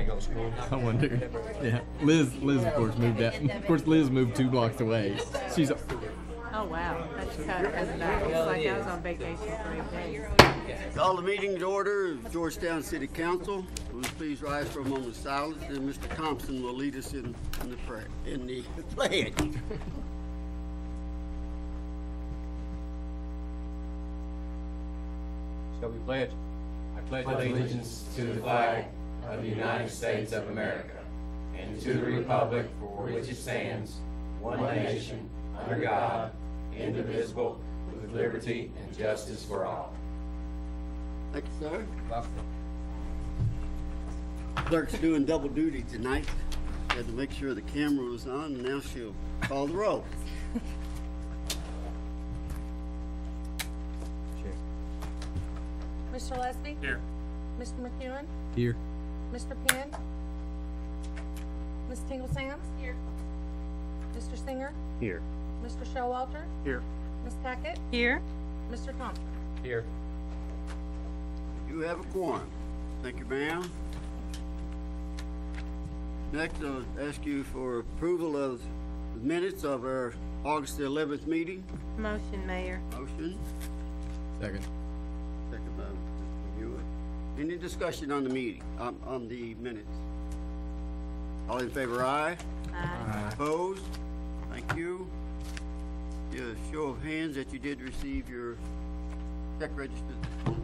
Somebody go to school. I wonder. Yeah, Liz of course moved out. Of course, Liz moved 2 blocks away. She's. Oh wow, that's cut. It's like I was on vacation for 8 days. Call the meeting to order. Georgetown City Council. Will you please rise for a moment of silence, and Mr. Thompson will lead us in the pledge. Shall we pledge? I pledge allegiance to the flag of the United States of America and to the republic for which it stands, one nation, under God, indivisible, with liberty and justice for all. Thank you, sir. Clerk's doing double duty tonight. Had to make sure the camera was on, and now she'll call the roll. Mr. Lesby? Here. Mr. McEwen? Here. Mr. Penn? Ms. Tingle Sands? Here. Mr. Singer? Here. Mr. Showalter? Here. Ms. Tackett? Here. Mr. Thompson? Here. You have a quorum. Thank you, ma'am. Next, I'll ask you for approval of the minutes of our August the 11th meeting. Motion, Mayor. Motion. Second. Second by Mr. Hewitt. Any discussion on the meeting, on the minutes? All in favor, aye. Aye. Opposed? Thank you. Yeah, show of hands that you did receive your check registered. Okay.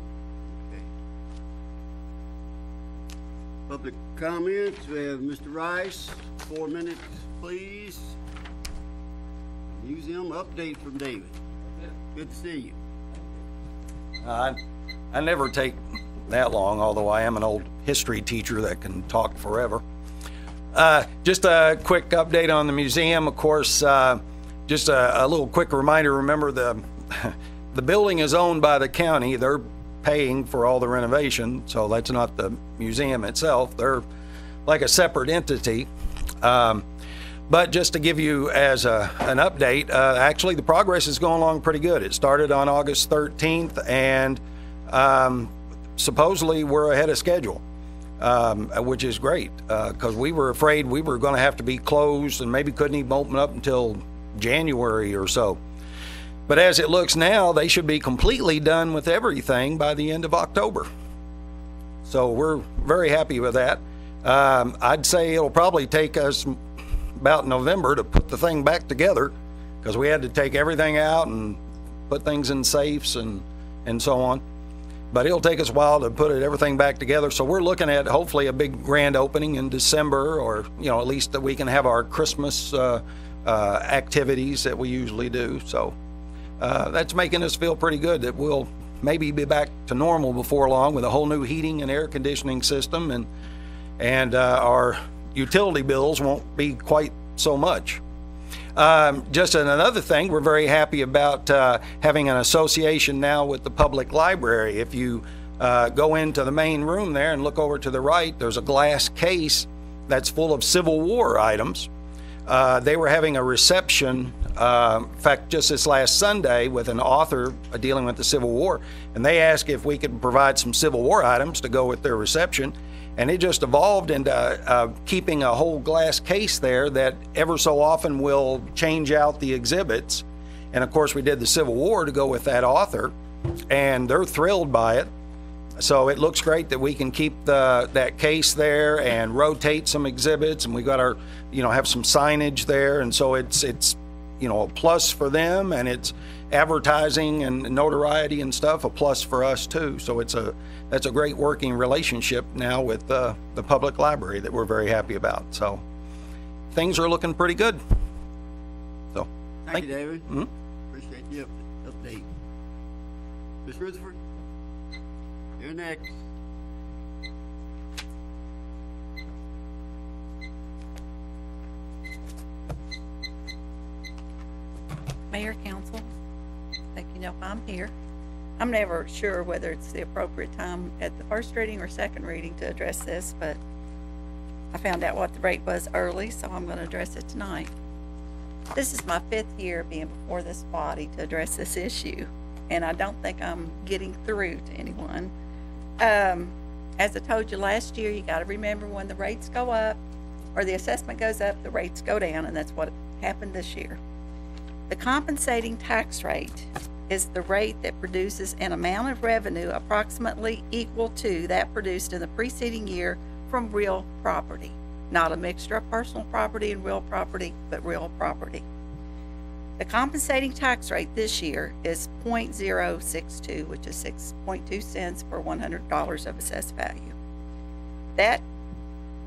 Public comments, we have Mr. Rice, 4 minutes, please. Museum update from David. Good to see you. I never take that long, although I am an old history teacher that can talk forever. Just a quick update on the museum. Of course, just a little quick reminder, remember the building is owned by the county. They're paying for all the renovation, so that's not the museum itself. They're like a separate entity. But just to give you as an update, actually the progress is going along pretty good. It started on August 13th, and supposedly we're ahead of schedule, which is great, because we were afraid we were going to have to be closed and maybe couldn't even open up until January or so. But as it looks now, they should be completely done with everything by the end of October. So we're very happy with that. I'd say it'll probably take us about November to put the thing back together, because we had to take everything out and put things in safes and so on. But it'll take us a while to put everything back together. So we're looking at hopefully a big grand opening in December, or at least that we can have our Christmas activities that we usually do. So that's making us feel pretty good that we'll maybe be back to normal before long, with a whole new heating and air conditioning system, and our utility bills won't be quite so much. Just another thing, we're very happy about having an association now with the public library. If you go into the main room there and look over to the right, there's a glass case that's full of Civil War items. They were having a reception, in fact, just this last Sunday, with an author dealing with the Civil War, and they asked if we could provide some Civil War items to go with their reception. And it just evolved into keeping a whole glass case there that ever so often will change out the exhibits. And of course, we did the Civil War to go with that author, and they're thrilled by it. So it looks great that we can keep that case there and rotate some exhibits, and we got our, have some signage there, and so it's a plus for them, and it's advertising and notoriety and stuff, a plus for us too. So that's a great working relationship now with the public library that we're very happy about. So things are looking pretty good. So thank you, David. Appreciate the update. Ms. Rutherford, you're next. Mayor, Council, thank you know I'm here. I'm never sure whether it's the appropriate time at the first reading or second reading to address this, but I found out what the rate was early, so I'm going to address it tonight. This is my 5th year being before this body to address this issue, and I don't think I'm getting through to anyone. As I told you last year, you got to remember when the rates go up or the assessment goes up, the rates go down, and that's what happened this year. The compensating tax rate is the rate that produces an amount of revenue approximately equal to that produced in the preceding year from real property. Not a mixture of personal property and real property, but real property. The compensating tax rate this year is 0.062, which is 6.2 cents per $100 of assessed value. That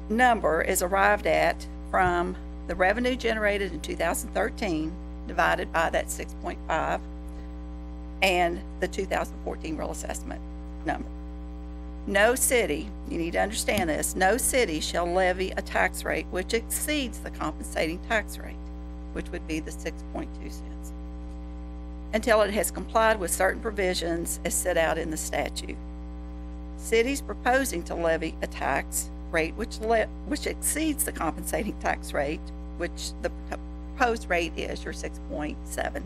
number is arrived at from the revenue generated in 2013 divided by that 6.5 and the 2014 real assessment number. No city, you need to understand this, no city shall levy a tax rate which exceeds the compensating tax rate, which would be the 6.2 cents, until it has complied with certain provisions as set out in the statute. Cities proposing to levy a tax rate which exceeds the compensating tax rate, which the proposed rate is your 6.7,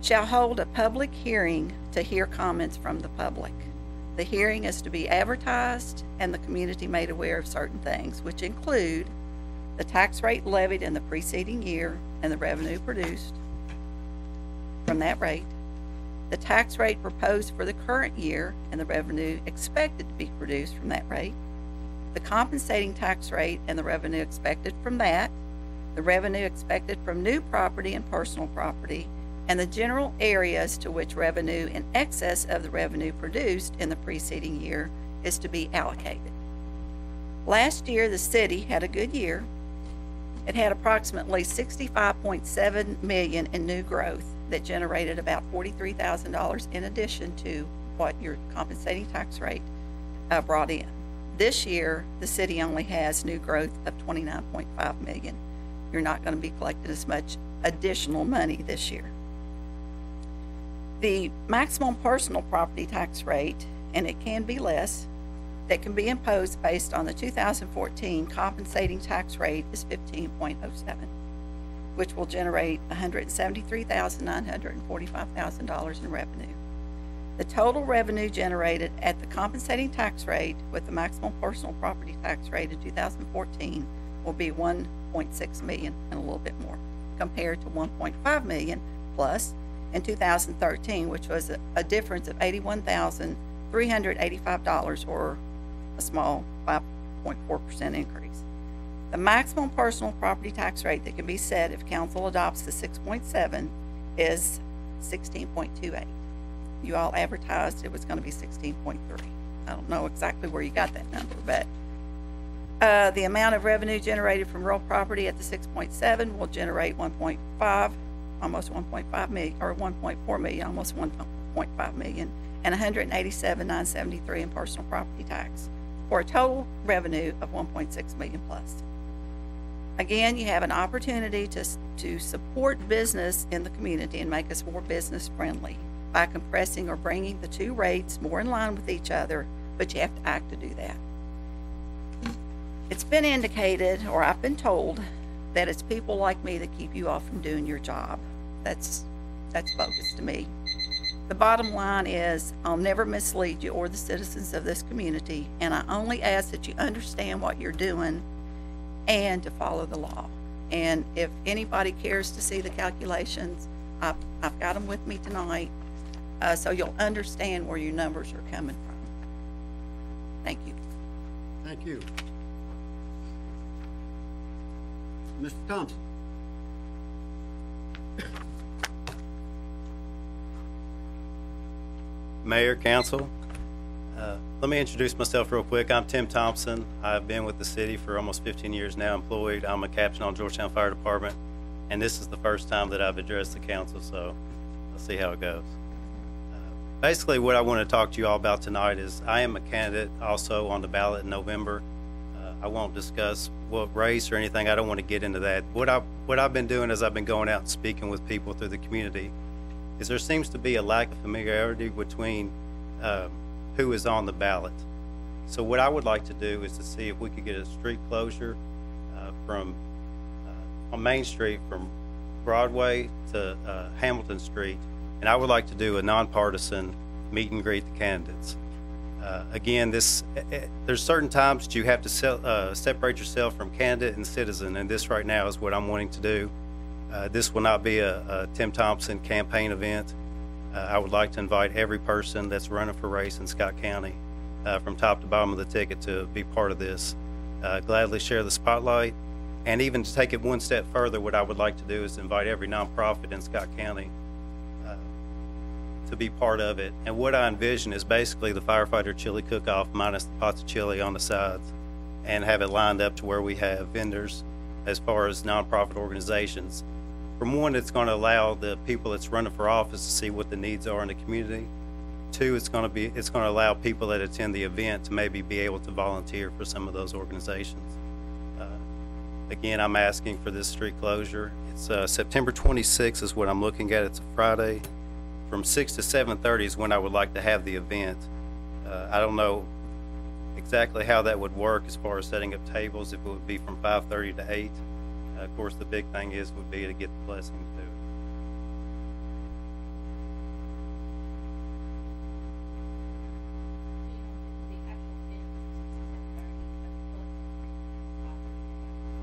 shall hold a public hearing to hear comments from the public. The hearing is to be advertised and the community made aware of certain things, which include the tax rate levied in the preceding year and the revenue produced from that rate, the tax rate proposed for the current year and the revenue expected to be produced from that rate, the compensating tax rate and the revenue expected from that, the revenue expected from new property and personal property, and the general areas to which revenue in excess of the revenue produced in the preceding year is to be allocated. Last year, the city had a good year. It had approximately $65.7 million in new growth that generated about $43,000 in addition to what your compensating tax rate brought in. This year, the city only has new growth of $29.5 million. You're not going to be collecting as much additional money this year. The maximum personal property tax rate, and it can be less, that can be imposed based on the 2014 compensating tax rate is 15.07, which will generate $173,945,000 in revenue. The total revenue generated at the compensating tax rate with the maximum personal property tax rate in 2014 will be $1.6 million and a little bit more, compared to $1.5 million plus in 2013, which was a difference of $81,385, or a small 5.4% increase. The maximum personal property tax rate that can be set if council adopts the 6.7 is 16.28. You all advertised it was going to be 16.3. I don't know exactly where you got that number, but the amount of revenue generated from real property at the 6.7 will generate 1.5, almost 1.5 million, or 1.4 million, almost 1.5 million, and 187,973 in personal property tax, for a total revenue of 1.6 million plus. Again, you have an opportunity to support business in the community and make us more business friendly by compressing or bringing the two rates more in line with each other, but you have to act to do that. It's been indicated, or I've been told, that it's people like me that keep you off from doing your job. That's bogus to me. The bottom line is I'll never mislead you or the citizens of this community, and I only ask that you understand what you're doing and to follow the law. And if anybody cares to see the calculations, I've got them with me tonight, so you'll understand where your numbers are coming from. Thank you. Thank you. Mr. Thompson. Mayor, Council, let me introduce myself real quick. I'm Tim Thompson. I've been with the city for almost 15 years now, employed. I'm a captain on Georgetown Fire Department, and this is the first time that I've addressed the council, so let's see how it goes. Basically, what I want to talk to you all about tonight is I am a candidate also on the ballot in November. I won't discuss what race or anything. I don't want to get into that. What I've been doing is I've been going out and speaking with people through the community. Is there seems to be a lack of familiarity between who is on the ballot. So what I would like to do is to see if we could get a street closure from on Main Street from Broadway to Hamilton Street, and I would like to do a nonpartisan meet and greet the candidates. Again, there's certain times that you have to separate yourself from candidate and citizen, and this right now is what I'm wanting to do. This will not be a Tim Thompson campaign event. I would like to invite every person that's running for race in Scott County, from top to bottom of the ticket, to be part of this. Gladly share the spotlight, and even to take it one step further, what I would like to do is invite every nonprofit in Scott County to be part of it. And what I envision is basically the firefighter chili cook-off minus the pots of chili on the sides, and have it lined up to where we have vendors as far as nonprofit organizations. From one, it's going to allow the people that's running for office to see what the needs are in the community. Two, it's going to allow people that attend the event to maybe be able to volunteer for some of those organizations. Again, I'm asking for this street closure. It's September 26th is what I'm looking at. It's a Friday. From 6 to 7:30 is when I would like to have the event. I don't know exactly how that would work as far as setting up tables, if it would be from 5:30 to 8. Of course, the big thing would be to get the blessing to do it.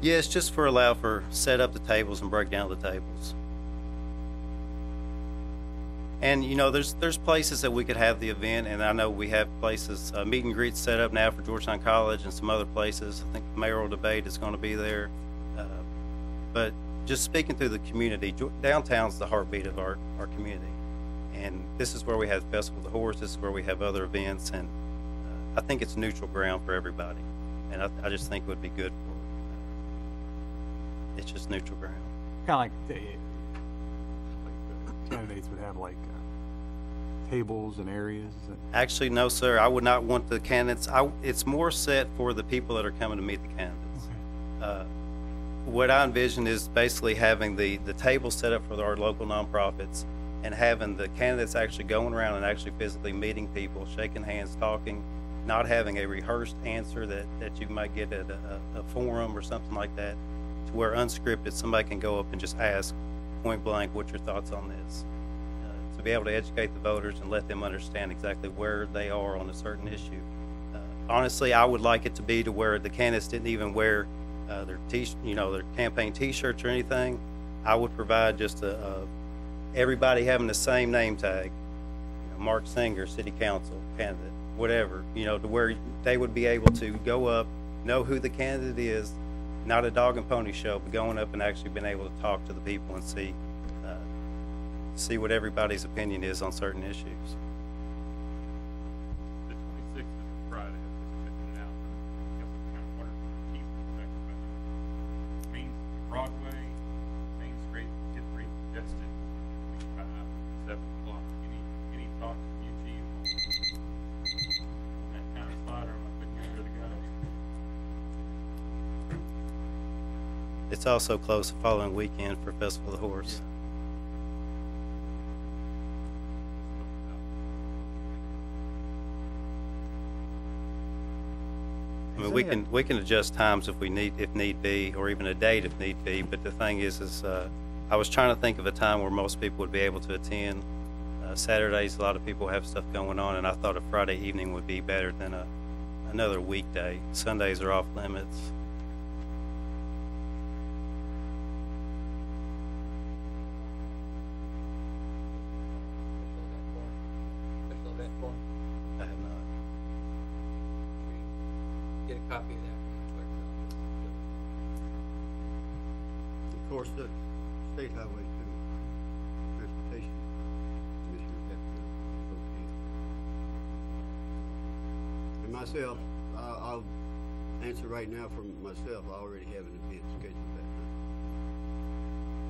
Yeah, it's just allow for set up the tables and break down the tables. And you know, there's places that we could have the event, and I know we have places, meet and greets set up now for Georgetown College and some other places. I think the mayoral debate is going to be there. But just speaking through the community, downtown's the heartbeat of our community. And this is where we have Festival of the Horse, this is where we have other events, and I think it's neutral ground for everybody. And I just think it would be good for it's just neutral ground. Kind of like the candidates would have like tables and areas. Actually, no, sir. I would not want the candidates. It's more set for the people that are coming to meet the candidates. Okay. What I envision is basically having the table set up for our local nonprofits, and having the candidates actually going around and actually physically meeting people, shaking hands, talking, not having a rehearsed answer that you might get at a forum or something like that, to where unscripted somebody can go up and just ask point blank, what's your thoughts on this? To be able to educate the voters and let them understand exactly where they are on a certain issue. Honestly, I would like it to be to where the candidates didn't even wear their campaign T-shirts or anything. I would provide just everybody having the same name tag, Mark Singer, City Council candidate, whatever, to where they would be able to go up, know who the candidate is, not a dog and pony show, but going up and actually being able to talk to the people and see what everybody's opinion is on certain issues. The 26th is Friday. Checking it out. What are the key perspectives? Main Broadway, Main Street, get recongested. 7 o'clock. Any thoughts from you, Chief, on that kind of slide, or am I putting you under the gun? It's also close the following weekend for Festival of the Horse. I mean, we can adjust times if need be, or even a date if need be. But the thing is I was trying to think of a time where most people would be able to attend. Saturdays, a lot of people have stuff going on, and I thought a Friday evening would be better than another weekday. Sundays are off limits. I have not. Get a copy of that. Of course, the State Highway 2 Transportation Commissioner have to vote in. And myself, I'll answer right now for myself. I already have an event scheduled that night.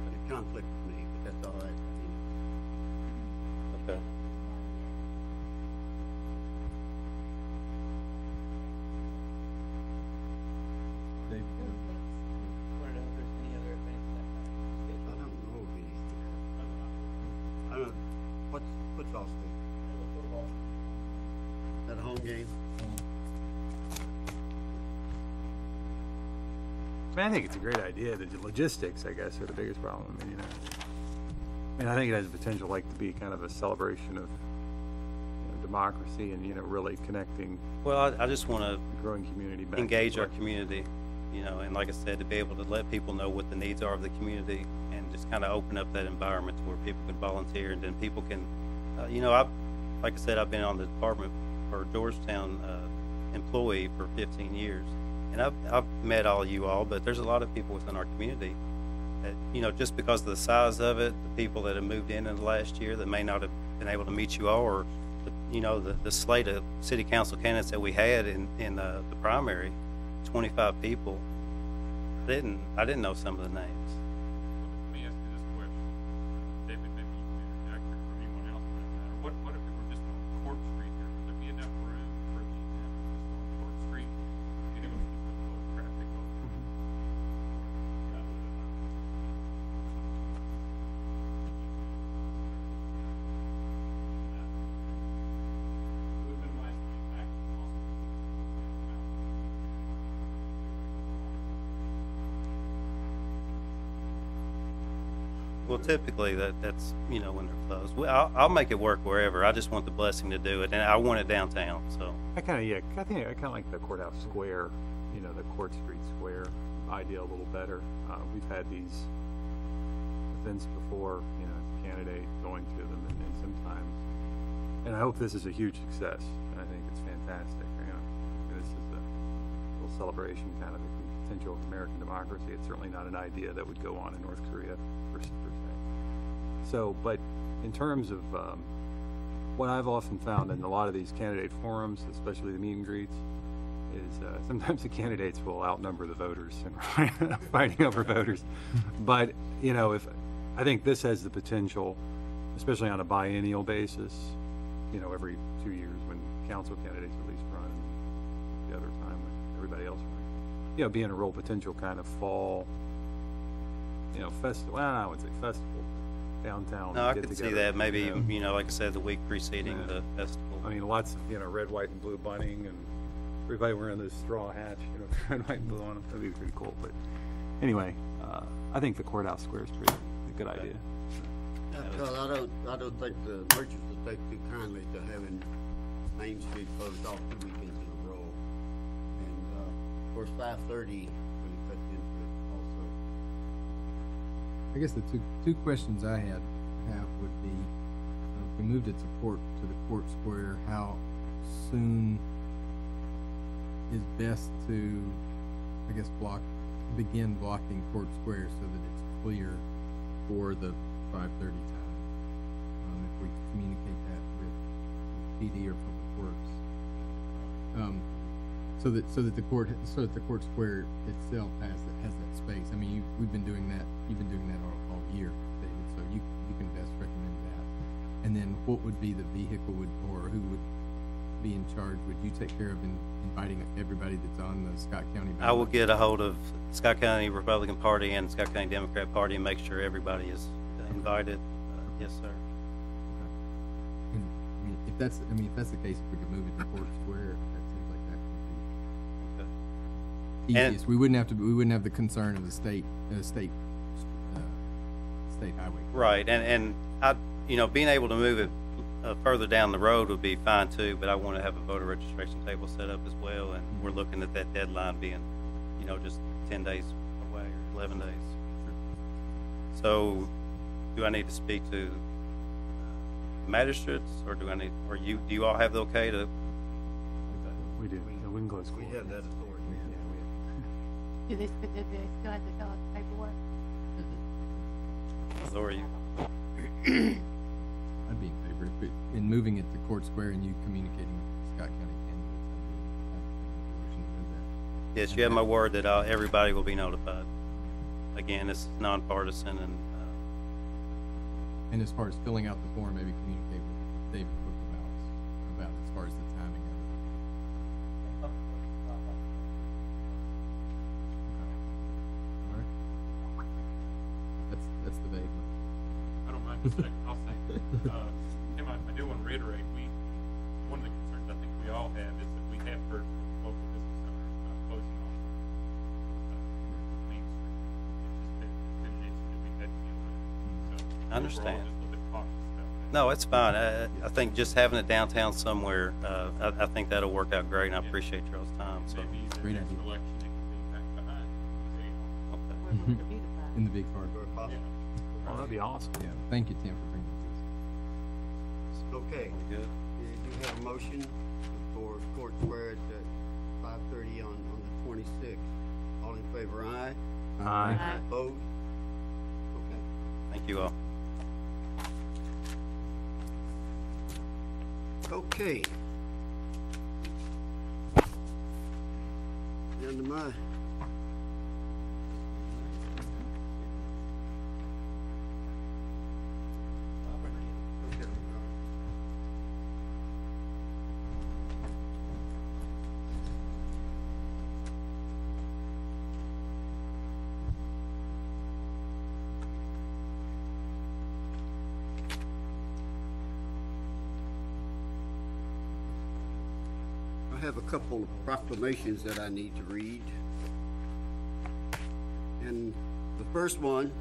But it conflicts with me, but that's all right. Okay. I don't know of anything. I don't know. What's off there? That a home game? I mean, I think it's a great idea. The logistics, I guess, are the biggest problem. I mean, I think it has the potential, to be kind of a celebration of democracy and, you know, really connecting Well, I just want the to growing community back. to engage the our election. community, you know, and like I said, to be able to let people know what the needs are of the community and just kind of open up that environment to where people can volunteer and then people can, you know, like I said, I've been on the department for Georgetown employee for 15 years, and I've met all of you all, but there's a lot of people within our community that, you know, just because of the size of it, the people that have moved in the last year that may not have been able to meet you all, or you know, the slate of city council candidates that we had in the primary, 25 people. I didn't know some of the names. Let me ask you this question. David, maybe you can interject, or anyone else for that matter. What if we were just on Court Street here? Would there be enough room for the event just on Court Street? Anyone can put a little traffic over. We've been last week back in Austin. Well, typically that's you know, when they're closed. Well, I'll make it work wherever. I just want the blessing to do it, and I want it downtown. So I think I kind of like the courthouse square, you know, the Court Street Square idea a little better. We've had these events before, you know, as a candidate going to them, and sometimes, and I hope this is a huge success. I think it's fantastic. You know, this is a little celebration, kind of the potential of American democracy. It's certainly not an idea that would go on in North Korea, per se. So, but in terms of what I've often found in a lot of these candidate forums, especially the meet and greets, is sometimes the candidates will outnumber the voters and fighting over voters. But, you know, I think this has the potential, especially on a biennial basis, you know, every 2 years when council candidates at least run, and the other time when everybody else runs, you know, being a real potential kind of fall, you know, festival. Well, I wouldn't say festival. Downtown. no, I get could see together, that maybe you know. you know, like I said, the week preceding Yeah. the festival. I mean, lots of, you know, red, white, and blue bunting, and everybody wearing those straw hats, you know, red, white, and blue on them. That'd be pretty cool. But anyway, I think the courthouse square is pretty a good idea. Well, I don't think the merchants will take too kindly to having Main Street closed off 2 weekends in a row. And, of course, 5:30 really cuts into it also. I guess the two questions I have would be, if we moved it to the court square, how soon is best to, I guess, begin blocking Court Square so that it's clear for the 5:30 time? If we communicate that with PD or Public Works, so that the court square itself has that space. I mean, we've been doing that. You've been doing that all year, David. So you can best recommend that. And then what would be the vehicle or who would be in charge? Would you take care of inviting everybody that's on the Scott County ballot? I will get a hold of Scott County Republican Party and Scott County Democrat Party and make sure everybody is invited. Yes, sir. And, I mean, if that's the case, if we could move it to Court Square, that seems like that would be And- easiest. We wouldn't have the concern of the state highway. Right, and I, you know, being able to move it further down the road would be fine too, but I want to have a voter registration table set up as well, and we're looking at that deadline being, you know, just 10 days away or 11 days. So, do I need to speak to magistrates, or do you all have the okay to? We do. Yeah, we can close court. We have that authority. Do they still have to fill out the paperwork? Or you? I'd be in favor in moving it to Court Square and you communicating with Scott County candidates. I'd be in a position to do that. Yes, you have my word that everybody will be notified. Again, it's nonpartisan, And as far as filling out the form, maybe communicate with David Cook about as far as the timing of it. All right. That's the vague one. I don't mind just saying, I'll say, Tim, I do want to reiterate, one of the concerns I think we all have is that we have heard from local business owners about closing off Main Street. It's just been an issue that we've had to deal with. So I understand. we're all just a little bit cautious about that. No, it's fine. I think just having it downtown somewhere, I think that'll work out great, and I appreciate y'all's time, so. Maybe the Great next idea. election, it can be back behind the Okay. In the big card. museum. Oh, that'd be awesome. Yeah, thank you, Tim, for bringing this. Okay, Good. we do have a motion for Court Square at 5:30 on the 26th. All in favor, aye? Aye. Opposed? Okay. Thank you all. Okay. Down to my. I have a couple of proclamations that I need to read. And the first one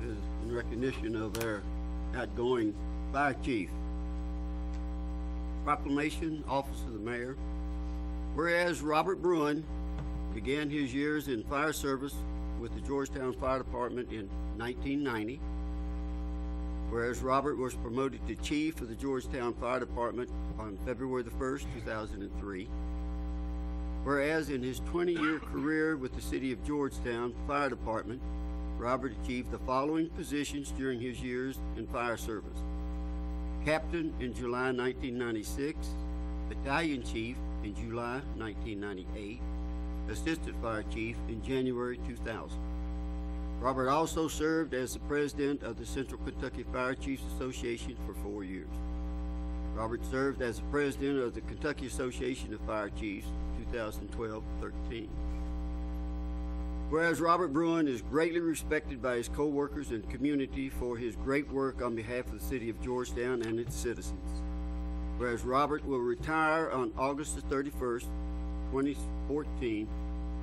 is in recognition of our outgoing fire chief. Proclamation, Office of the Mayor. Whereas Robert Bruin began his years in fire service with the Georgetown Fire Department in 1990. Whereas Robert was promoted to chief of the Georgetown Fire Department on February the 1st, 2003. Whereas in his 20-year career with the City of Georgetown Fire Department, Robert achieved the following positions during his years in fire service. Captain in July 1996, Battalion Chief in July 1998, Assistant Fire Chief in January 2000. Robert also served as the president of the Central Kentucky Fire Chiefs Association for 4 years. Robert served as the president of the Kentucky Association of Fire Chiefs 2012-13. Whereas Robert Bruin is greatly respected by his co-workers and community for his great work on behalf of the City of Georgetown and its citizens. Whereas Robert will retire on August the 31st, 2014,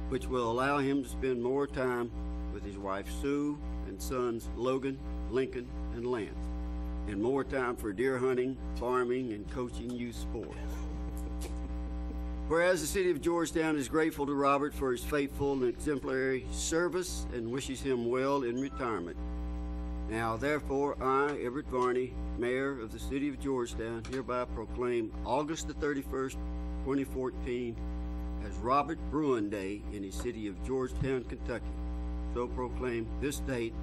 which will allow him to spend more time with his wife Sue and sons Logan, Lincoln, and Lance, and more time for deer hunting, farming, and coaching youth sports. Whereas the City of Georgetown is grateful to Robert for his faithful and exemplary service and wishes him well in retirement. Now, therefore, I, Everett Varney, Mayor of the City of Georgetown, hereby proclaim August the 31st, 2014 as Robert Bruin Day in the city of Georgetown, Kentucky. So proclaim this date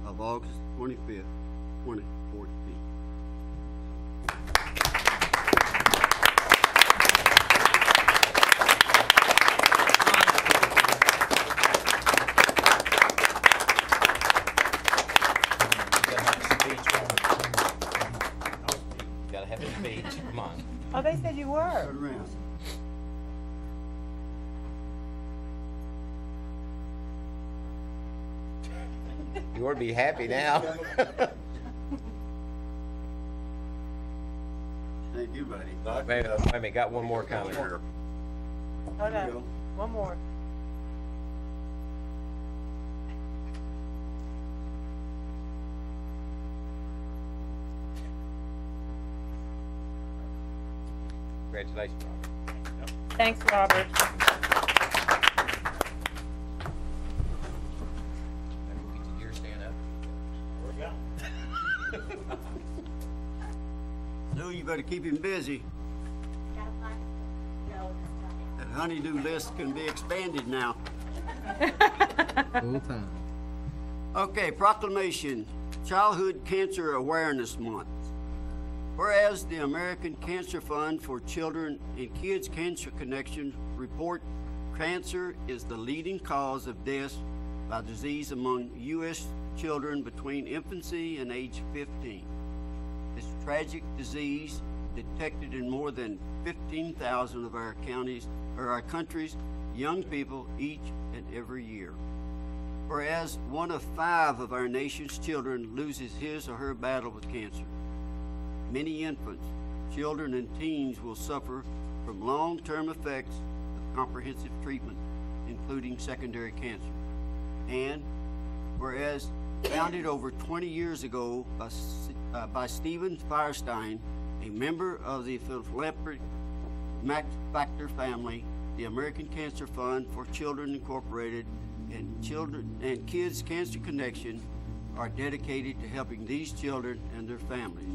of August 25th, 2014. Gotta have a speech, come on. Oh, they said you were. Turn around. You ought to be happy now. Thank you, buddy. Wait a minute, got one more comment here. Hold There you go. on, one more. Congratulations, Robert. Thanks, Robert. Maybe we'll get your deer stand up. Sue, you better keep him busy. That honey-do list can be expanded now. Full time. Okay, proclamation, Childhood Cancer Awareness Month. Whereas the American Cancer Fund for Children and Kids Cancer Connection report cancer is the leading cause of deaths by disease among U.S. children between infancy and age 15. This tragic disease detected in more than 15,000 of our counties or our country's young people each and every year. Whereas 1 of 5 of our nation's children loses his or her battle with cancer. Many infants, children, and teens will suffer from long-term effects of comprehensive treatment, including secondary cancer. And whereas founded over 20 years ago by by Stephen Firestein, a member of the philanthropic Max Factor family, the American Cancer Fund for Children Incorporated, and Kids Cancer Connection are dedicated to helping these children and their families.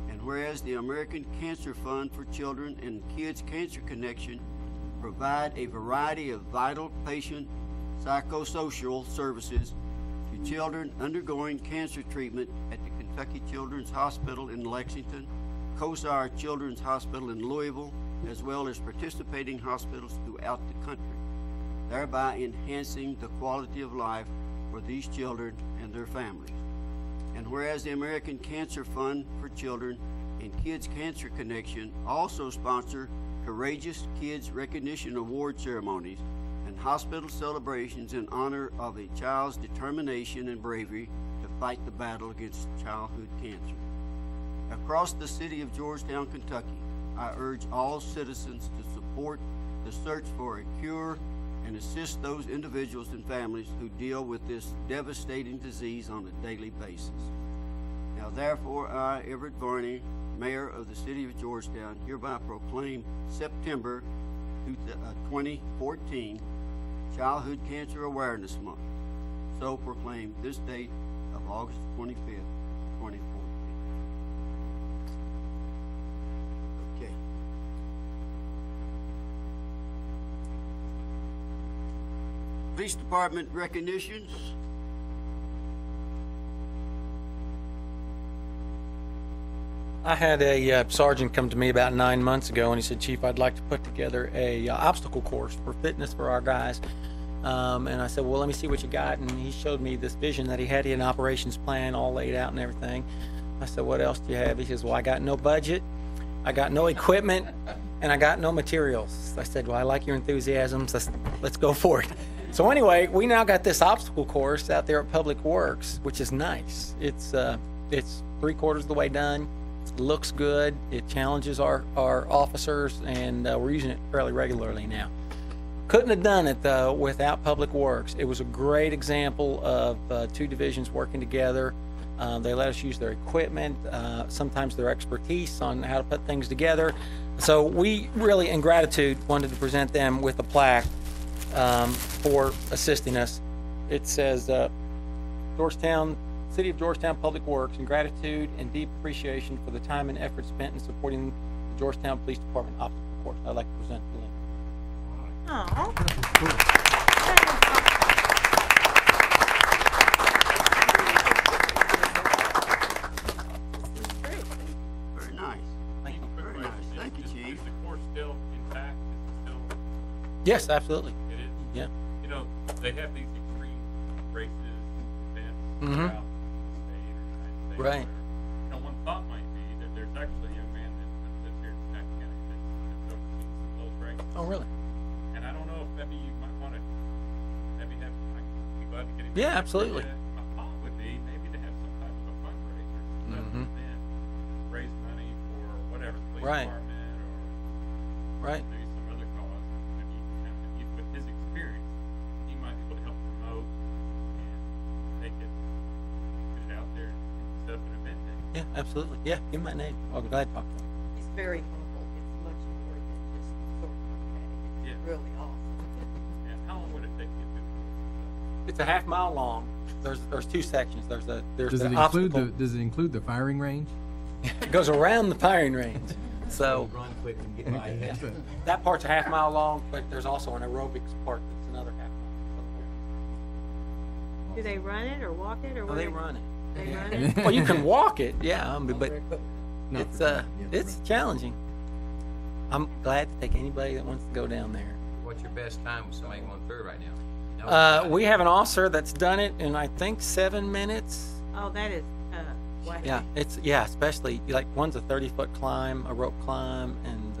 And whereas the American Cancer Fund for Children and Kids Cancer Connection provide a variety of vital patient psychosocial services to children undergoing cancer treatment at the Kentucky Children's Hospital in Lexington, COSAR Children's Hospital in Louisville, as well as participating hospitals throughout the country, thereby enhancing the quality of life for these children and their families. And whereas the American Cancer Fund for Children and Kids Cancer Connection also sponsor Courageous Kids Recognition Award ceremonies and hospital celebrations in honor of a child's determination and bravery to fight the battle against childhood cancer. Across the city of Georgetown, Kentucky, I urge all citizens to support the search for a cure and assist those individuals and families who deal with this devastating disease on a daily basis. Now therefore, I, Everett Varney, Mayor of the City of Georgetown, hereby proclaim September 2014 Childhood Cancer Awareness Month. So proclaim this date of August 25th, 2014. Okay. Police Department recognitions. I had a sergeant come to me about 9 months ago, and he said, "Chief, I'd like to put together a obstacle course for fitness for our guys." And I said, "Well, let me see what you got." And he showed me this vision that he had. He had an operations plan all laid out and everything. I said, "What else do you have?" He says, "Well, I got no budget, I got no equipment, and I got no materials." I said, "Well, I like your enthusiasm, so let's go for it." So anyway, we now got this obstacle course out there at Public Works, which is nice. It's 3/4 of the way done. Looks good. It challenges our officers, and we're using it fairly regularly now. Couldn't have done it though without Public Works. It was a great example of two divisions working together. They let us use their equipment, sometimes their expertise on how to put things together. So we really, in gratitude, wanted to present them with a plaque for assisting us. It says, City of Georgetown Public Works, in gratitude and deep appreciation for the time and effort spent in supporting the Georgetown Police Department obstacle course. I'd like to present to them. Aw. Very nice. Thank you. Very nice. Thank you, Chief. Is the course still intact? Is it still? Yes, absolutely. It is? Yeah. You know, they have these extreme races, events Mhm. throughout the state or United States. Right. You know, one thought might be that there's actually a young man that lives here in Kentucky County that's overseen some of those races. Oh, really? And I don't know if maybe you might want to, maybe have, I'd be glad to get him. Yeah, absolutely. My thought would be maybe to have some type of a fundraiser, some type of event, raise money for whatever, the police Right. department or Right. maybe some other cause. Maybe you can have, with his experience, he might be able to help promote and make it, put it out there and set up an event day. Yeah, absolutely. Yeah, give me my name. I'll be glad to talk to him. It's very humble. It's much more than just sort of okay. It's Yeah. really awesome. And how long would it take you to do this? It's a half-mile long. There's two sections. There's Does the it include obstacle. does it include the firing range? It goes around the firing range. So Run quick and get by. that part's a half-mile long, but there's also an aerobics part that's another half mile. Do they run it or walk it or Oh, what? they run it. They run it? Well, you can walk it, yeah, but Not it's for me, yeah. it's challenging. I'm glad to take anybody that wants to go down there. What's your best time with somebody going through right now? We have an officer that's done it in I think 7 minutes. Oh, that is, wow. Yeah, especially like one's a 30-foot climb, a rope climb, and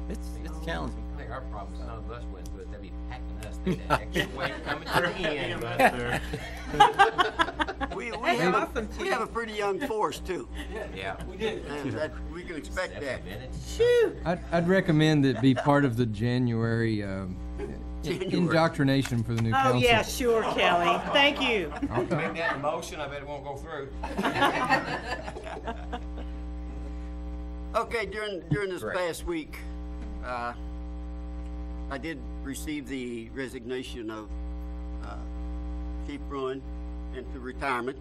it's challenging. I think our problem is none of us went through it. They'd be packing us through that extra weight coming to the end. We That's have a pretty young force too, Yeah. We did. and that, we can expect that. Shoot. I'd recommend it be part of the January January. Indoctrination for the new Oh, council. yeah, sure, Kelly. Thank you. Make that a motion, I bet it won't go through. Okay, during this Correct. past week, I did receive the resignation of Chief Bruin into retirement.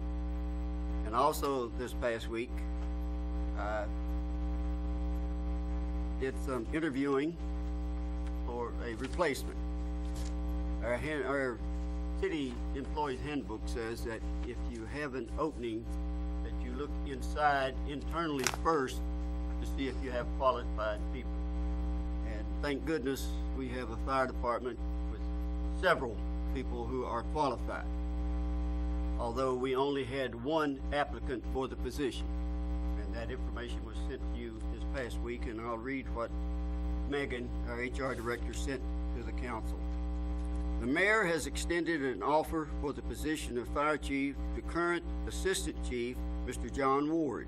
And also this past week, I did some interviewing for a replacement. Our city employees handbook says that if you have an opening, that you look inside internally first to see if you have qualified people. And thank goodness we have a fire department with several people who are qualified, although we only had one applicant for the position. And that information was sent to you this past week, and I'll read what Megan, our HR director, sent to the council. The mayor has extended an offer for the position of fire chief to current assistant chief, Mr. John Ward.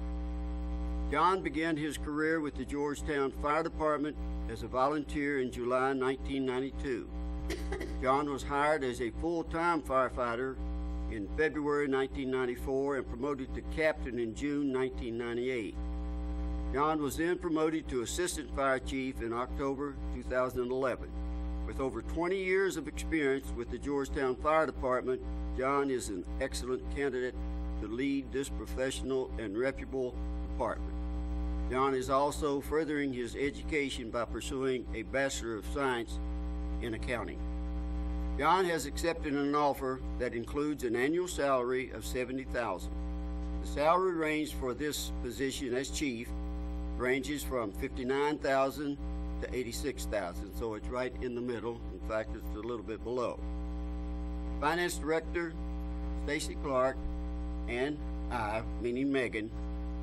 John began his career with the Georgetown Fire Department as a volunteer in July 1992. John was hired as a full-time firefighter in February 1994 and promoted to captain in June 1998. John was then promoted to assistant fire chief in October 2011. With over 20 years of experience with the Georgetown Fire Department, John is an excellent candidate to lead this professional and reputable department. John is also furthering his education by pursuing a Bachelor of Science in Accounting. John has accepted an offer that includes an annual salary of $70,000. The salary range for this position as chief ranges from $59,000 to $86,000, so it's right in the middle. In fact, it's a little bit below. Finance Director Stacy Clerk and I, meaning Megan,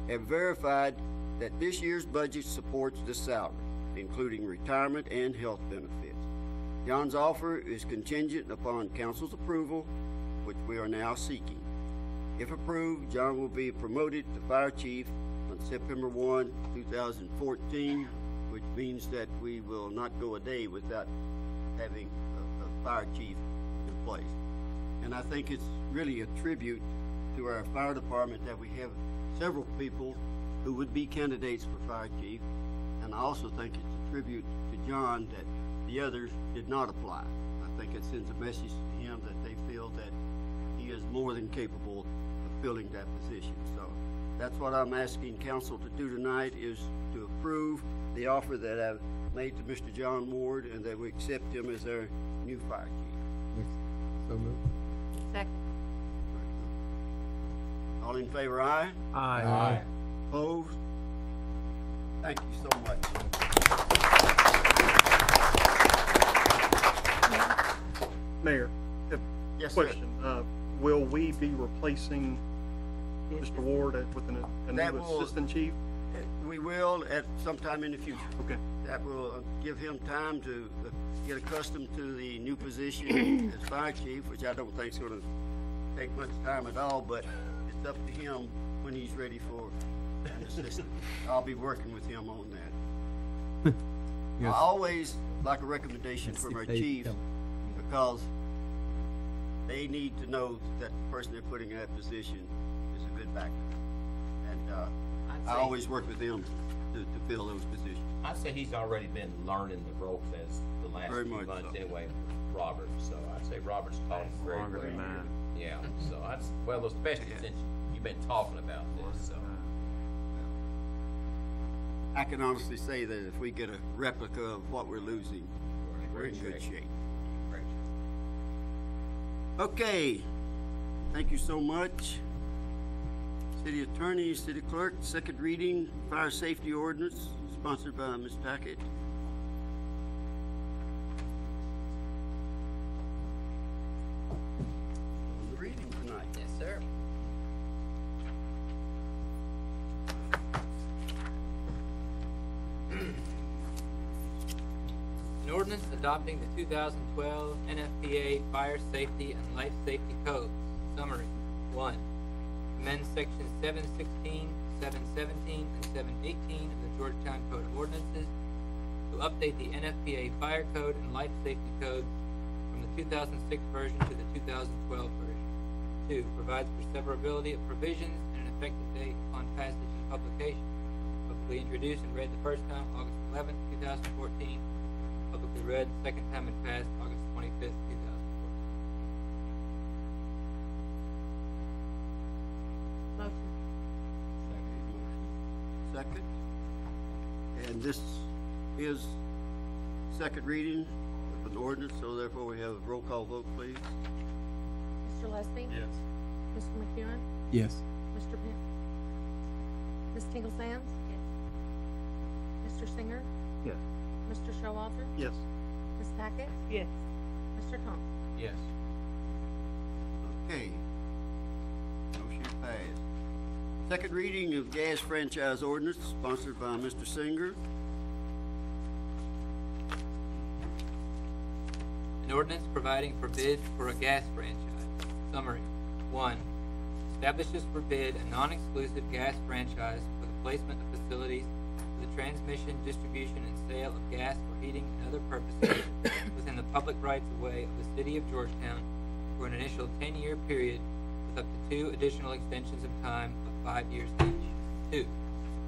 have verified that this year's budget supports the salary, including retirement and health benefits. John's offer is contingent upon council's approval, which we are now seeking. If approved, John will be promoted to fire chief on September 1, 2014, which means that we will not go a day without having a fire chief in place. And I think it's really a tribute to our fire department that we have several people who would be candidates for fire chief. And I also think it's a tribute to John that the others did not apply. I think it sends a message to him that they feel that he is more than capable of filling that position. So that's what I'm asking council to do tonight, is to approve the offer that I've made to Mr. John Ward, and that we accept him as our new fire chief. So moved. Second. All in favor, aye? Aye. Opposed? Thank you so much. Mayor, Yes, sir. question, will we be replacing Mr. Ward with a That new will- assistant chief? We will at some time in the future. Okay. That will give him time to get accustomed to the new position as fire chief, which I don't think is gonna take much time at all, but it's up to him when he's ready for an assistant. I'll be working with him on that. I Yes. always like a recommendation Let's from see our if they chief, tell. because they need to know that the person they're putting in that position is a good backup. And, I always work with them to fill those positions. I'd say he's already been learning the ropes as the last Very few much months so. anyway, with Robert. So I'd say Robert's taught him very Longer well. than mine. Yeah, so that's, well, especially Yeah. since you've been talking about this, so. I can honestly say that if we get a replica of what we're losing, we're in good shape. Great. Okay, thank you so much. City Attorney, City Clerk, second reading, Fire Safety Ordinance, sponsored by Ms. Tackett. The reading tonight. Yes, sir. An ordinance adopting the 2012 NFPA Fire Safety and Life Safety Codes. Summary. 1. Amend sections 716, 717, and 718 of the Georgetown Code of Ordinances to update the NFPA Fire Code and Life Safety Code from the 2006 version to the 2012 version. 2. Provides for severability of provisions and an effective date upon passage and publication. Publicly introduced and read the first time August 11th, 2014. Publicly read the second time and passed August 25th, 2014. Motion. Second. And this is second reading of an ordinance, so therefore we have a roll call vote, please. Mr. Lesby? Yes. Mr. McEwen? Yes. Mr. Penn? Ms. Tingle Sands? Yes. Mr. Singer? Yes. Mr. Showalter? Yes. Ms. Tackett? Yes. Mr. Thompson? Yes. Okay. Motion passed. Second reading of gas franchise ordinance sponsored by Mr. Singer. An ordinance providing for bids for a gas franchise. Summary. 1. Establishes for bid a non-exclusive gas franchise for the placement of facilities for the transmission, distribution, and sale of gas for heating and other purposes within the public rights-of-way of the City of Georgetown for an initial 10-year period with up to 2 additional extensions of time of 5 years each. 2.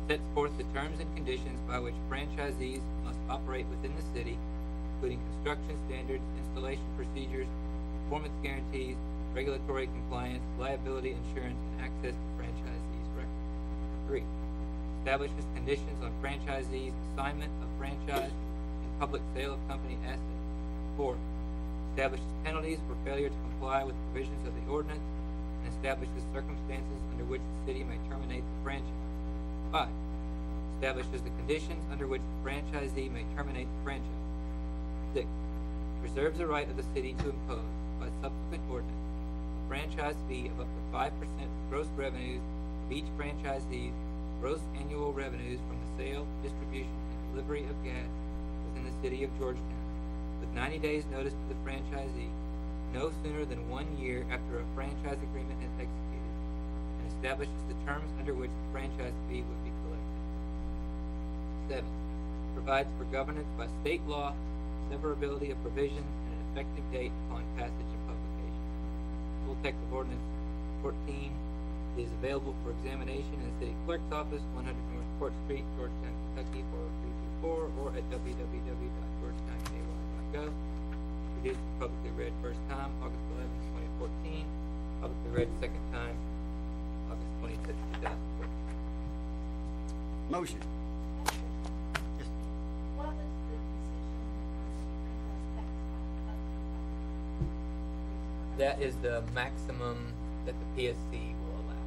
Sets forth the terms and conditions by which franchisees must operate within the city, including construction standards, installation procedures, performance guarantees, regulatory compliance, liability insurance, and access to franchisees' records. 3. Establishes conditions on franchisees' assignment of franchise and public sale of company assets. 4. Establishes penalties for failure to comply with provisions of the ordinance and establishes circumstances under which the city may terminate the franchise. 5. Establishes the conditions under which the franchisee may terminate the franchise. 6. Reserves the right of the city to impose, by subsequent ordinance, a franchise fee of up to 5% of gross revenues of each franchisee's gross annual revenues from the sale, distribution, and delivery of gas within the City of Georgetown, with 90 days notice to the franchisee, no sooner than 1 year after a franchise agreement is executed, and establishes the terms under which the franchise fee would be collected. 7. Provides for governance by state law, severability of provisions, and an effective date upon passage and publication. Full text of Ordinance 14 is available for examination in the City Clerk's Office, 100 North Court Street, Georgetown, Kentucky, 40324, or at www.georgetownky.gov. Introduced and publicly read first time, August 11, 2014. Publicly read second time, August 25, 2014. Motion. Yes. What was the decision that That is the maximum that the PSC will allow.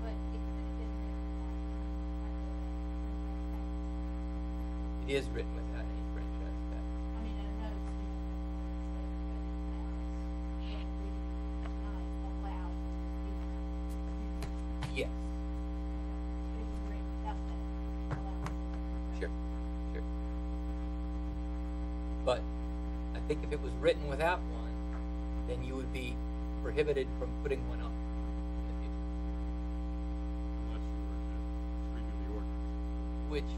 but it could have been It is written without any franchise tax. I mean, I know it's different, but it allows, and we not allowed to do Yes. it was written without that allowance. Sure. But I think if it was written without one, then you would be prohibited from putting one on in the future, Unless you were to redo the ordinance. which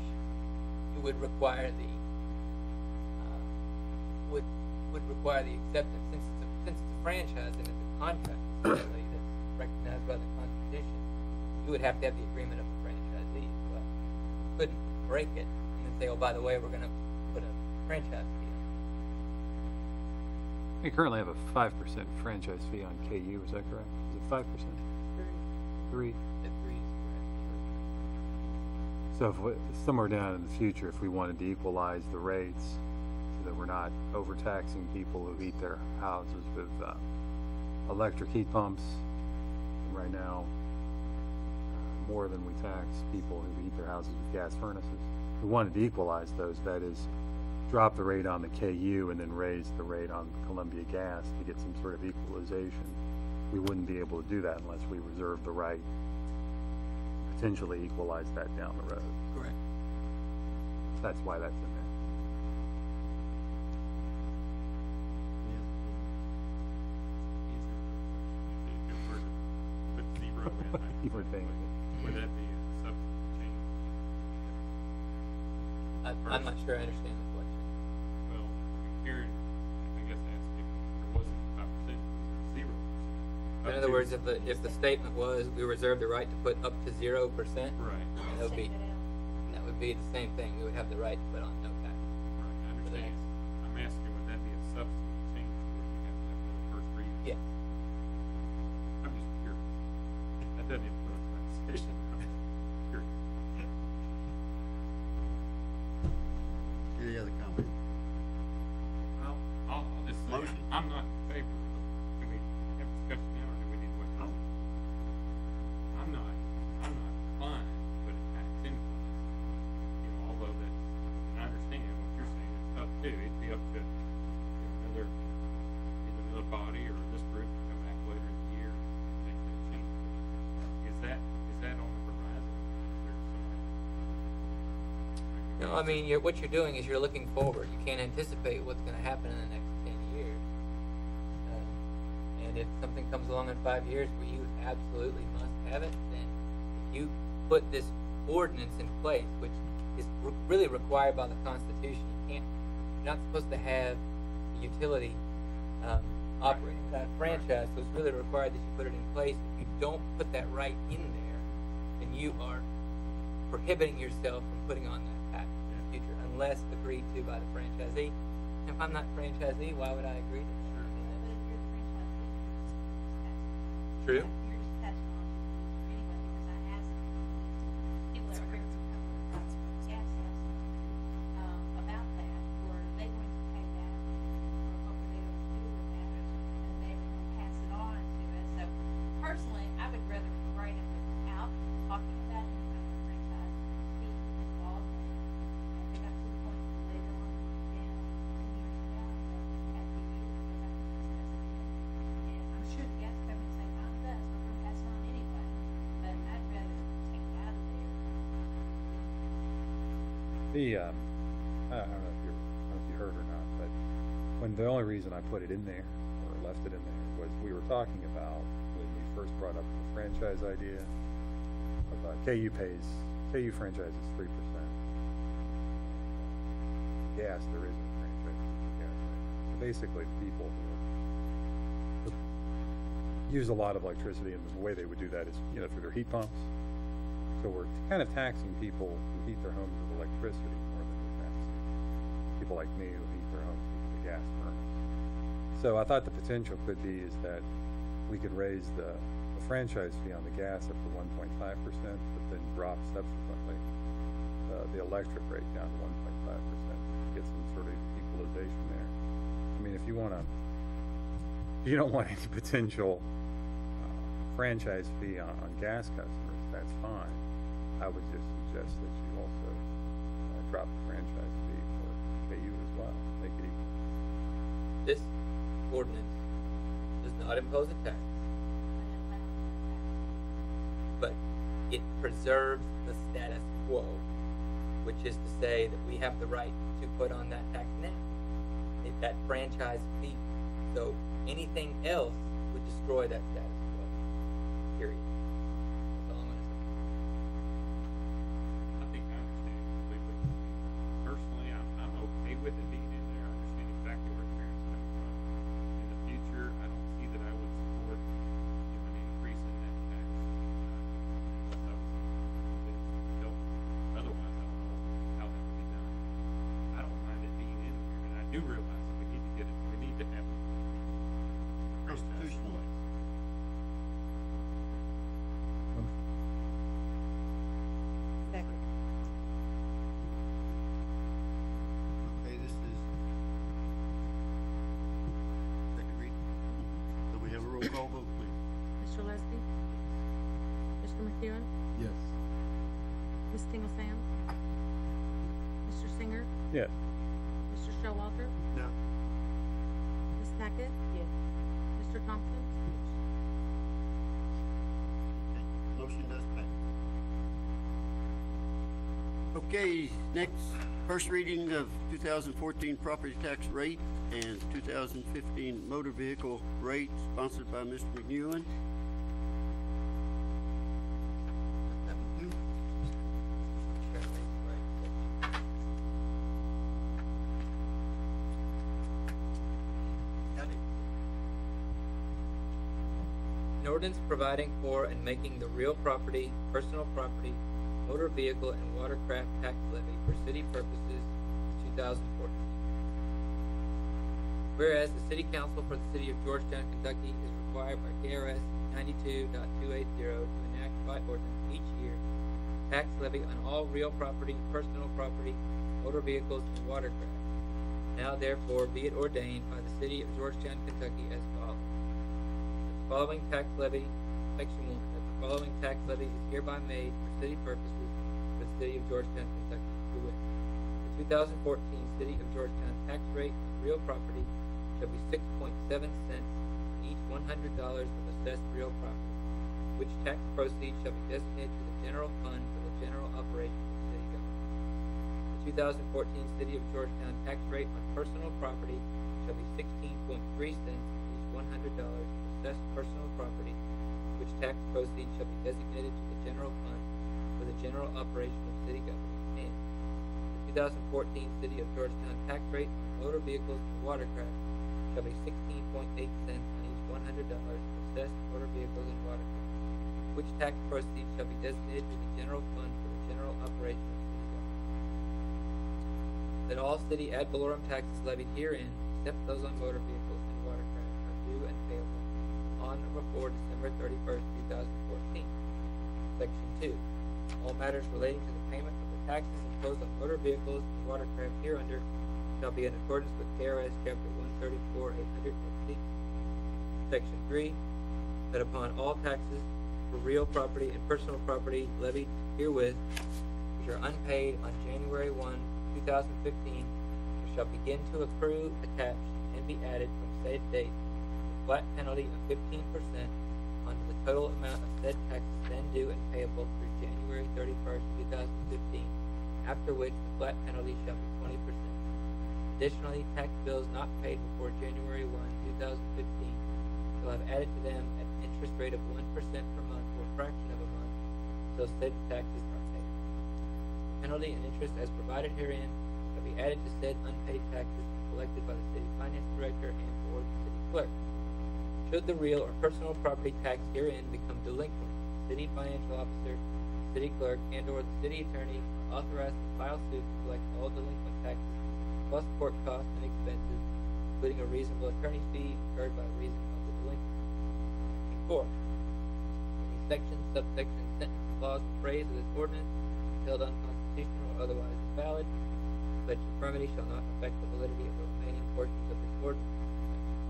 you would require the would require the acceptance since it's a franchise and it's a contract essentially that's recognized by the Constitution. You would have to have the agreement of the franchisee as well. You couldn't break it and then say, oh, by the way, we're going to put a franchise fee on. We currently have a 5% franchise fee on KU, is that correct? Is it 5%? 3? The 3 is correct. So if somewhere down in the future, if we wanted to equalize the rates so that we're not overtaxing people who heat their houses with electric heat pumps, right now, more than we tax people who heat their houses with gas furnaces. If we wanted to equalize those, that is, drop the rate on the KU and then raise the rate on Columbia Gas to get some sort of equalization. We wouldn't be able to do that unless we reserve the right to potentially equalize that down the road. Correct. That's why that's in there. If it were to put 0 in, You would think. would that be a substantive change? I'm not sure I understand the question. Well, here, I guess it has to be In other words, if the statement was, we reserve the right to put up to 0%. Right. That would be the same thing. We would have the right to put on no tax. Right, I understand. I'm asking, would that be a substantive change where you have to have the first reading? Yes. I'm just curious. That doesn't influence my decision. I'm just curious. Any other comment? I'll just say, Motion. I'm not in favor of it. Can we have discussion now, or do we need to wait? I'm not inclined to put a tax in for this. You know, although that's, and I understand what you're saying, it's up to, it'd be up to, either another body or this group to come back later in the year and make that change. Is that on the horizon? Is there some? No, I mean, what you're doing is you're looking forward. You can't anticipate what's going to happen in the next 10 years. And if something comes along in 5 years where you absolutely must have it, then if you put this ordinance in place, which is really required by the Constitution, you're not supposed to have a utility operating without a franchise, so it's really required that you put it in place. If you don't put that right in there, then you are prohibiting yourself from putting on that tax in the future, unless agreed to by the franchisee. And if I'm not franchisee, why would I agree to that? But if you're the franchisee, True. you're just passing on to the user anyway, because I asked people that are here from gas stations about that, were they going to pay that, or what were they going to do with that, and they were going to pass it on to us. So personally, I would rather write it without talking about it, and the franchise fee involved in it. And they got to the point where later on, down 10 years from now, that had to be used, they got to discuss it again. And I'm sure the gas company say, not with us, we're gonna pass it on anyway, but I'd rather take it out of there. I don't know if you heard or not, but the only reason I put it in there or left it in there was we were talking about when we first brought up the franchise idea about KU franchises 3%. Gas, there isn't a franchise gas rate. So basically, people who use a lot of electricity, and the way they would do that is, through their heat pumps. So we're kind of taxing people who heat their homes with electricity more than we're taxing people like me who heat their homes with the gas furnace. So I thought the potential could be is that we could raise the franchise fee on the gas up to 1.5%, but then drop subsequently the electric rate down to 1.5%. Get some sort of equalization there. I mean, if you don't want any potential franchise fee on gas customers, that's fine. I would just suggest that you also drop the franchise fee for KU as well. Make it equal. This ordinance does not impose a tax, but it preserves the status quo, which is to say that we have the right to put on that tax now, that franchise fee. So anything else would destroy that status quo. Period. That's all I'm going to say. I think I understand completely. Personally, I'm okay with it being in there. I understand exactly where Karen's coming from. In the future, I don't see that I would support an increase in that tax. Otherwise, I don't know how that would be done. I don't mind it being in there, and I do realize that we need to get it. We need to have Constitutional. Second. Okay, this is second reading. So we have a roll call vote, please. Mr. Leslie? Mr. McEwen? Yes. Ms. Tingle Sam? Mr. Singer? Yeah. Mr. Showalter? No. Ms. Tackett? Yes. Mr. Thompson? Motion does pass. Okay, next, first reading of 2014 property tax rate and 2015 motor vehicle rate, sponsored by Mr. McEwen. An ordinance providing for and making the real property, personal property, motor vehicle, and watercraft tax levy for city purposes 2014. Whereas the City Council for the City of Georgetown, Kentucky is required by KRS 92.280 to enact by ordinance each year tax levy on all real property, personal property, motor vehicles, and watercraft. Now therefore be it ordained by the City of Georgetown, Kentucky as follows. That the following tax levy, section 1, that the following tax levy is hereby made for city purposes for the City of Georgetown, Kentucky, to wit. The 2014 City of Georgetown tax rate on real property shall be 6.7 cents on each $100 of assessed real property, which tax proceeds shall be designated to the general fund for the general operation of the city government. The 2014 City of Georgetown tax rate on personal property shall be 16.3 cents on each $100 of assessed personal property, which tax proceeds shall be designated to the general fund for the general operation of city government. And the 2014 City of Georgetown tax rate on motor vehicles and watercraft shall be 16.8 cents on each $100 of assessed motor vehicles and watercraft, which tax proceeds shall be designated to the general fund for the general operation of city government. That all city ad valorem taxes levied herein, except those on motor vehicles and watercraft, are due and payable on or before December 31st, 2014. Section 2. All matters relating to the payment of the taxes imposed on motor vehicles and watercraft hereunder shall be in accordance with KRS Chapter 134, 800. Section 3. That upon all taxes for real property and personal property levied herewith, which are unpaid on January 1, 2015, there shall begin to accrue, attach, and be added from said date the flat penalty of 15% on the total amount of said taxes then due and payable through January 31st, 2015, after which the flat penalty shall be 20%. Additionally, tax bills not paid before January 1, 2015 shall have added to them at an interest rate of 1% per month or fraction of a month until said taxes are paid. Penalty and interest as provided herein shall be added to said unpaid taxes collected by the city finance director and or the city clerk. Should the real or personal property tax herein become delinquent, the city financial officer, city clerk, and or the city attorney are authorized to file suit to collect all delinquent taxes plus court costs and expenses, including a reasonable attorney's fee incurred by reason of the delinquency. And 4. Any section, subsection, sentence, clause, or phrase of this ordinance is held unconstitutional or otherwise invalid, such infirmity shall not affect the validity of the remaining portions of this ordinance.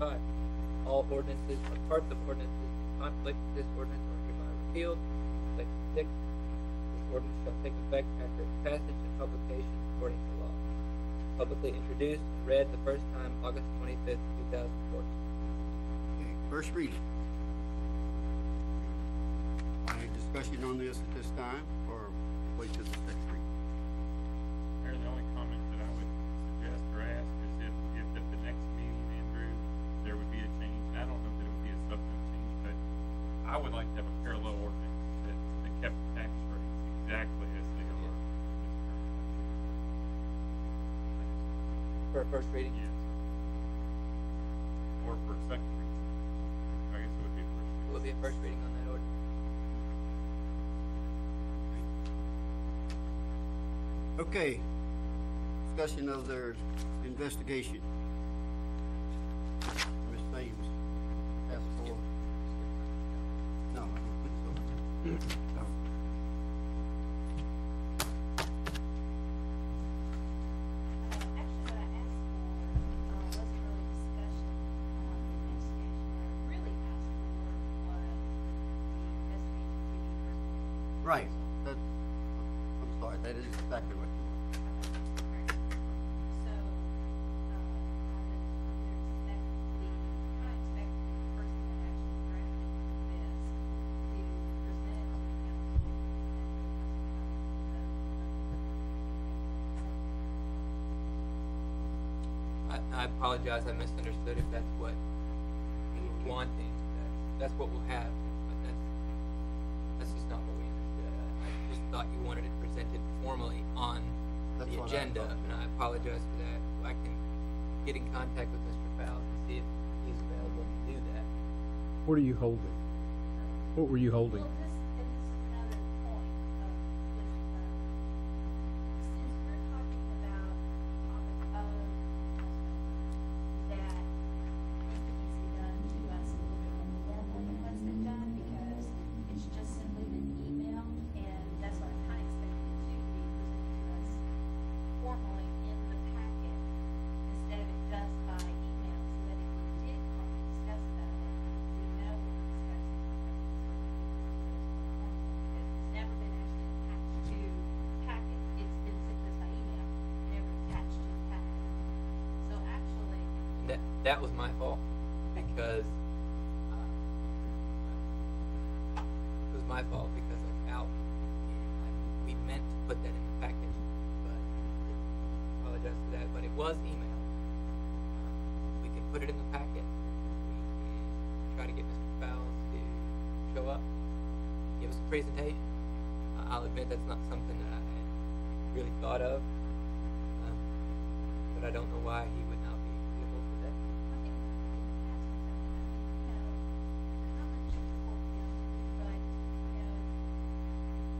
Section 5. All ordinances or parts of ordinances in conflict with this ordinance are hereby repealed. Section 6. This ordinance shall take effect after its passage and publication according to law. Publicly introduced and read the first time August 25th, 2014. Okay, first reading. Any discussion on this at this time, or wait till the second reading? Mayor, the only comment that I would suggest or ask is if at the next meeting, Andrew, there would be a change. And I don't know that it would be a substantive change, but I would like to have a parallel ordinance that kept the tax rates exactly as they are. For a first reading? Yes. Or for a second reading. I guess it would be a first reading. Will be a first reading on that ordinance. Okay, discussion of their investigation. Ms. Thames, ask for. No, I don't think so. No. Actually, what I asked for wasn't really discussion on the investigation. What I really asked for was the investigation to be presented. Right, that, I'm sorry, that is exactly what you want. So, I expect the person that actually drafted this to present it to the council. I apologize, I misunderstood if that's what you were wanting. That's what we'll have, but that's just not what we understood. I just thought you wanted it presented formally on That's the what I agenda, thought. and I apologize for that. I can get in contact with Mr. Fowles and see if he's available to do that. What are you holding? What were you holding? Well, this is another point of this, since we're talking about topic of that it needs to be done to us a little bit more formal than what's been done, because it's just simply been emailed, and that's what I kind of expected it to be presented to us formally in the packet, instead of it just by email, so that if we did want to discuss about it, we know we're discussing it. It's never been actually attached to packet. It's been sent to us by email, never attached to the packet. So actually, That was my fault, because it was my fault because of how we meant to put that in the package, but I apologize for that. But it was emailed. We can put it in the packet. We can try to get Mr. Fowles to show up, give us a presentation. I'll admit that's not something that I had really thought of, but I don't know why he would not be agreeable to that. I think in the past, you know, comments are important, but, you know,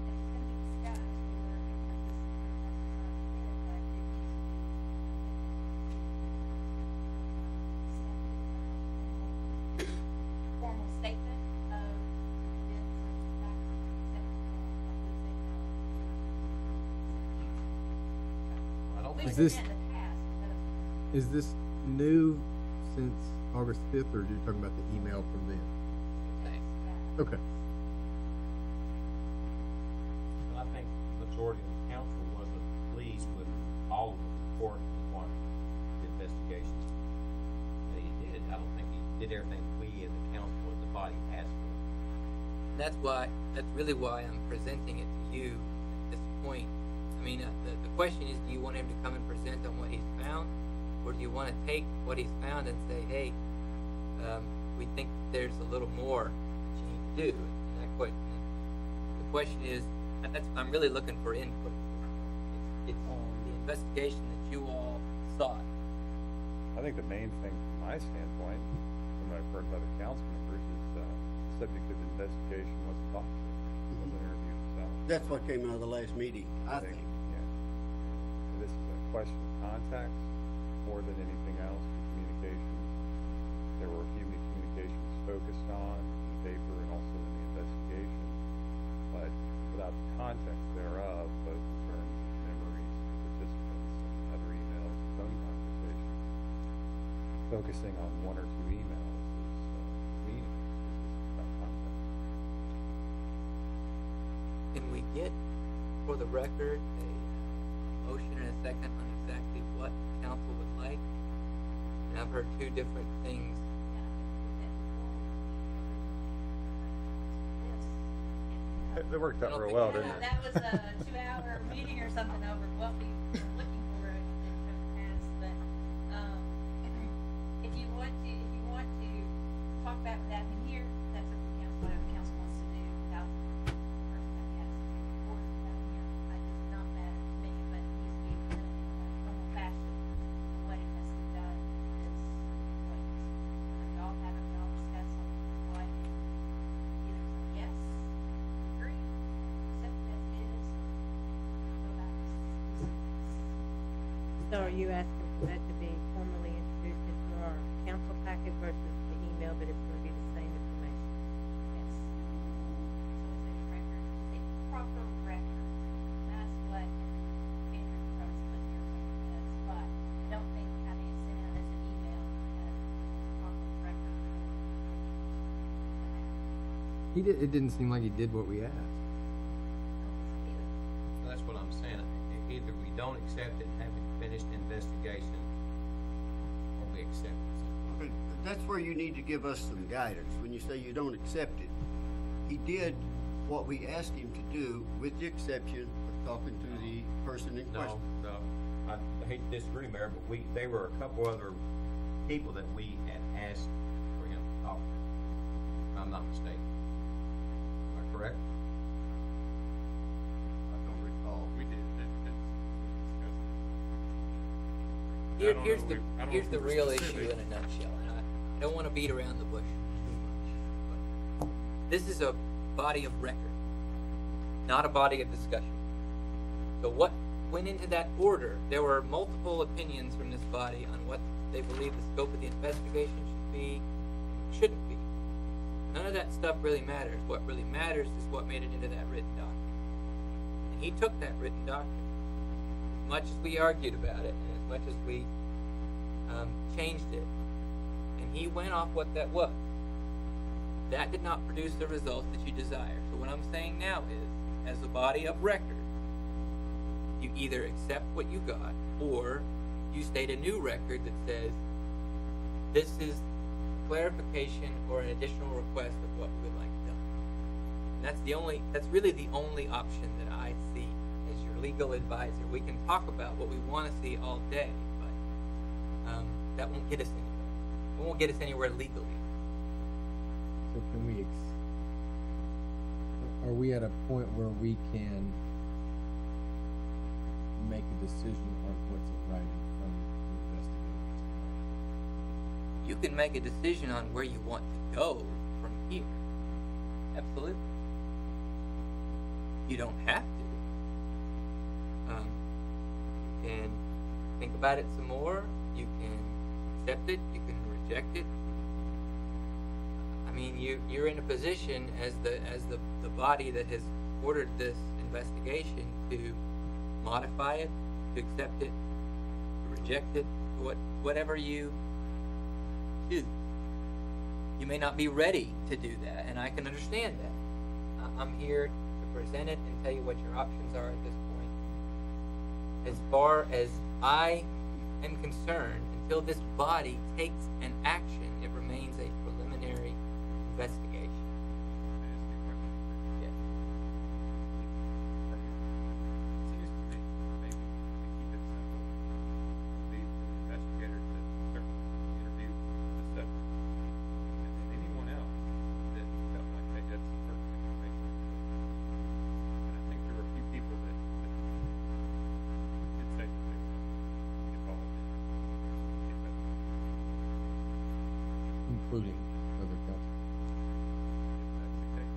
if it's gonna be discussed, or if like this, but it needs to be formal statement of this, back, accepted, like we say, I don't we've Is seen this- that in the past, but Is this new since August 5th, or are you talking about the email from then? Okay. I think the majority of the council wasn't pleased with all of the report and what the investigations that he did. I don't think he did everything we as the council as the body asked for. That's really why I'm presenting it to you at this point. I mean, the question is, do you want him to come and present on what he's found, or do you want to take what he's found and say, hey, we think there's a little more that you need to do? And that question, the question is, and I'm really looking for input. It's the investigation that you all sought. I think the main thing from my standpoint, from what I've heard by the council members, is the subject of investigation was talked to, was interviewed, so. That's what came out of the last meeting, I think. Yeah. This is a question of context more than anything else, communication. There were a few communications focused on in the paper and also in the investigation, but without the context thereof, both in terms of memories of participants and other emails and phone conversations, focusing on one or two emails is meaningless. It's about context. Can we get, for the record, a motion and a second on exactly what council would like? And I've heard two different things. It worked out I don't real think well, we didn't have it? That was a 2-hour meeting or something over what we were looking for in the past, but, if you want to talk about that in here, that's up to council, whatever council wants to do without the person that has to report down here. It does not matter to me, but it needs to be done in a formal fashion. The way it has to be done is what y'all have, y'all discuss on what either yes, agree, accept it as it is, or go back to So are you asking for that to be formally introduced into our council packet versus the email, but it's gonna be the same information? yes. So it's a record, a proper record. That's what Andrew proposed put here is, but I don't think having it sent out as an email has a proper record. It didn't seem like he did what we asked. So that's what I'm saying. Either we don't accept it and have a finished investigation, or we accept it. Okay, that's where you need to give us some guidance, when you say you don't accept it. He did what we asked him to do, with the exception of talking to the person in question. No, I hate to disagree, Mayor, but there were a couple other people that we had asked for him to talk to, if I'm not mistaken. Am I correct? I don't recall. We did, Here's know if here's the we were real specific. issue in a nutshell, and I don't want to beat around the bush too much. But this is a body of record, not a body of discussion. So what went into that order? There were multiple opinions from this body on what they believe the scope of the investigation should be, shouldn't be. None of that stuff really matters. What really matters is what made it into that written document. And he took that written document. As much as we argued about it, and as much as we changed it, and he went off what that was. That did not produce the results that you desire. So what I'm saying now is, as a body of record, you either accept what you got, or you state a new record that says, this is clarification or an additional request of what we would like done. And that's really the only option that I see as your legal advisor. We can talk about what we want to see all day, but that won't get us anywhere. It won't get us anywhere legally. So can we, are we at a point where we can make a decision on what's in writing from the investigators? You can make a decision on where you want to go from here. Absolutely. You don't have to. You can think about it some more. You can accept it. You can reject it. I mean, you're in a position as the body that has ordered this investigation to modify it, to accept it, to reject it, whatever you do. You may not be ready to do that, and I can understand that. I'm here to present it and tell you what your options are at this point. As far as I am concerned, until this body takes an action, it remains a preliminary investigation. Yes. Seems to me, maybe to keep it simple, the investigator to certainly interview the subject, and then anyone else that felt like they had some certain information. And I think there were a few people that did say that they were involved in the investigation. Including other council. If that's the case.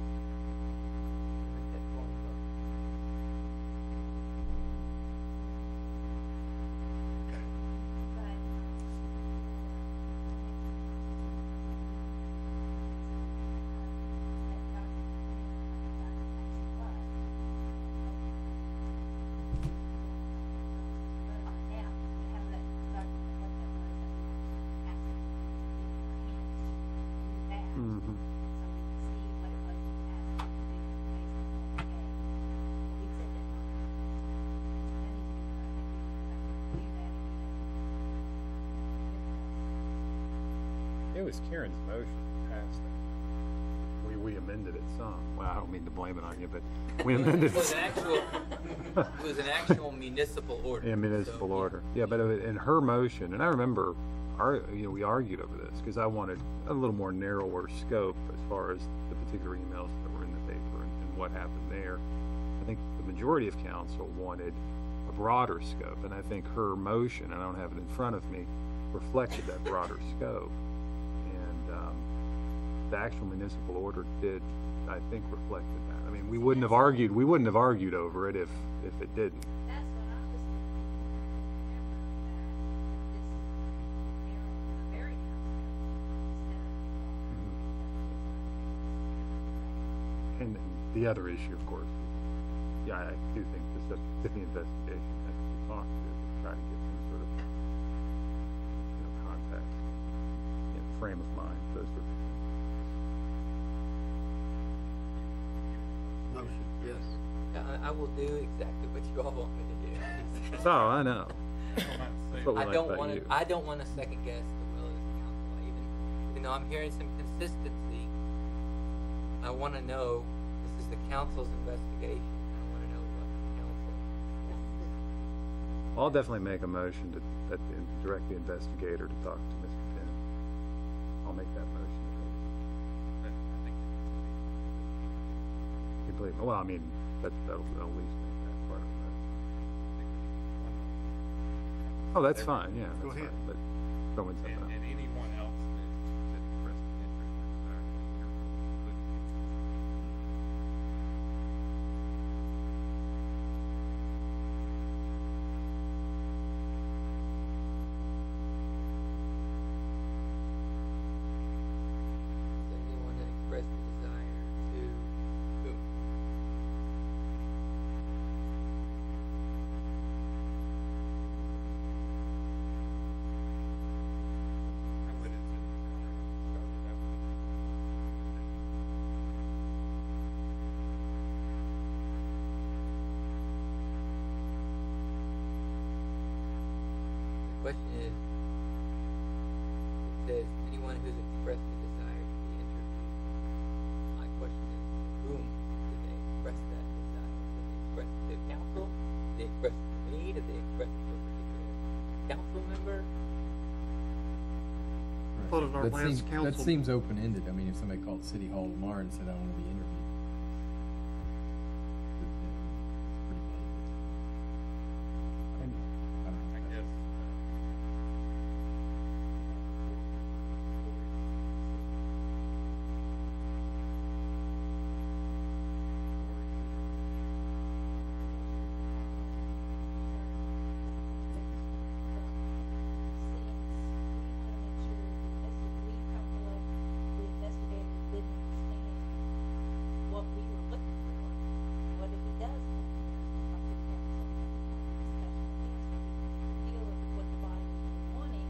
Mm-hmm. It was Karen's motion passed that. We amended it some. Well, I don't mean to blame it on you, but we amended It was it. an actual municipal order. Yeah, municipal So, order. Yeah, but in her motion, and I remember, we argued over this because I wanted a little more narrower scope as far as the particular emails that were in the paper and what happened there. I think the majority of council wanted a broader scope, and I think her motion, and I don't have it in front of me, reflected that broader scope. And the actual municipal order did, I think, reflected that. I mean, we wouldn't have argued over it if it didn't. That's what I was thinking. Remember that this very And the other issue, of course, yeah, I do think that the investigation has to be talked to try to get some sort of, context, frame of mind, those sort of things. Motion, yes. Yeah, I will do exactly what you all want me to do. Oh, I know. Say What we I like don't about want to. you. I don't want to second guess the will of the council. Even though I'm hearing some consistency, I want to know this is the council's investigation. I want to know what the council. I'll definitely make a motion to direct the investigator to talk to Mr. Penn. I'll make that motion. Completely. Well, I mean, that'll at least make that part of it. Oh, that's fine. Yeah, Go that's ahead. fine. But throwing something out. And anyone else that expressed an interest in the question is, it says anyone who's expressed a desire to be interviewed. My question is, whom did they express that desire? Did they express it to council? Did they express it to me? Did they express it to a particular council member? Thought of our That last seems- council. That seems open-ended. I mean, if somebody called City Hall tomorrow and said, I want to be interviewed. Pretty vague. I don't know. I guess, what we were looking for, what if he does want to talk to the council, discussion with him, so we can deal with what the body is wanting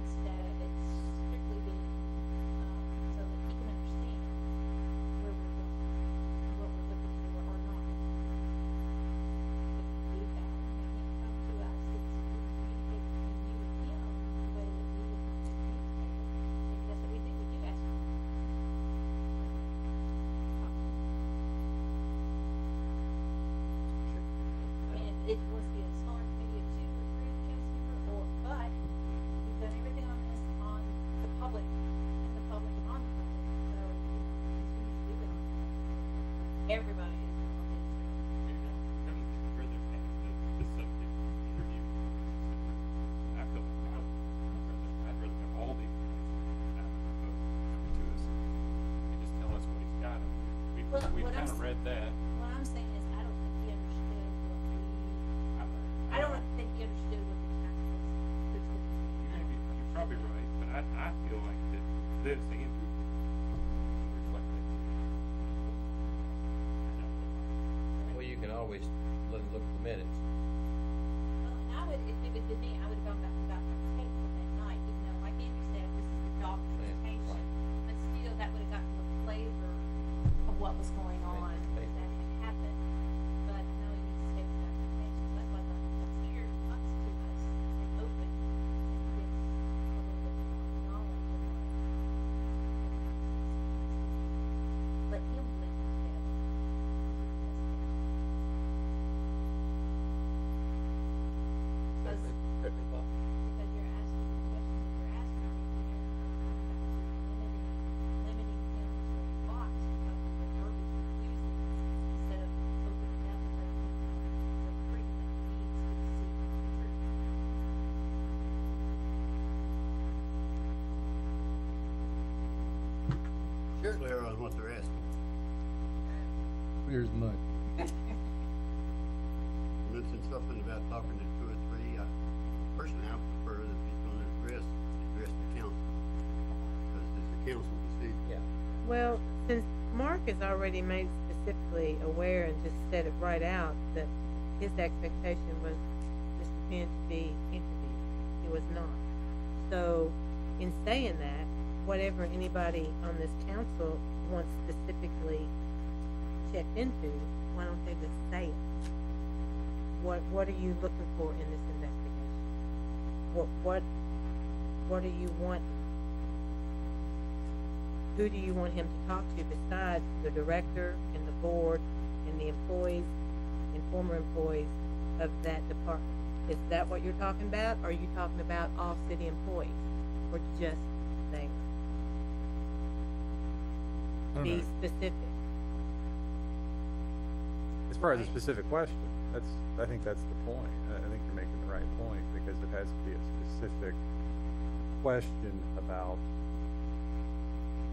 instead of it strictly being, so that he can understand where we're going, what we're looking for or not. If we do that, and he can come to us, it's communicate between you and him the way that we would communicate. And that's what we do, we do ask him. And it was the smaller committee of 2 or 3 council member, or, but we've done everything on this on the public, and the public and on the public, so we continue to do it. Everybody is on this. maybe I'm rather have the subject interview. I feel like I'd rather have all the information out of the book coming to us and just tell us what he's got. Well, We've what I'm kind of s- read that. What I'm saying is, I don't think he understood what we, I don't think he understood what the council was. You're probably right, but I feel like that this Andrew reflect that. Well, you can always let him look at the minutes. Well, and I would, if it had been me, I would have gone back and got my tape from that night, even though, like Andrew said, this is the documentation. But still, that would have gotten the flavor of what was going on, that had happened. But I know he needs to take the documentation, so that's why I thought he comes here, talks to us, and open, and gets a little bit more knowledge of what. Let him link it together. Because Certainly possible. because you're asking the questions that you're asking, you're limiting him to a box because of the verbiage you're using, instead of opening up and letting him know the freedom that he needs to see the truth. Sure. Clear on what they're asking. Clear as mud. You mentioned something about talking to 2 or 3. Personally, I prefer that if he's gonna address the council. Because it's the council decision. Yeah. Well, since Mark has already made specifically aware and just said it right out that his expectation was Mr. Penn to be interviewed, he was not. So, in saying that, whatever anybody on this council wants specifically checked into, why don't they just say it? What are you looking for in this investigation? What do you want? Who do you want him to talk to besides the director and the board and the employees and former employees of that department? Is that what you're talking about? Or are you talking about all city employees or just there? Be specific. As far as a specific question, I think that's the point. I think you're making the right point, because it has to be a specific question about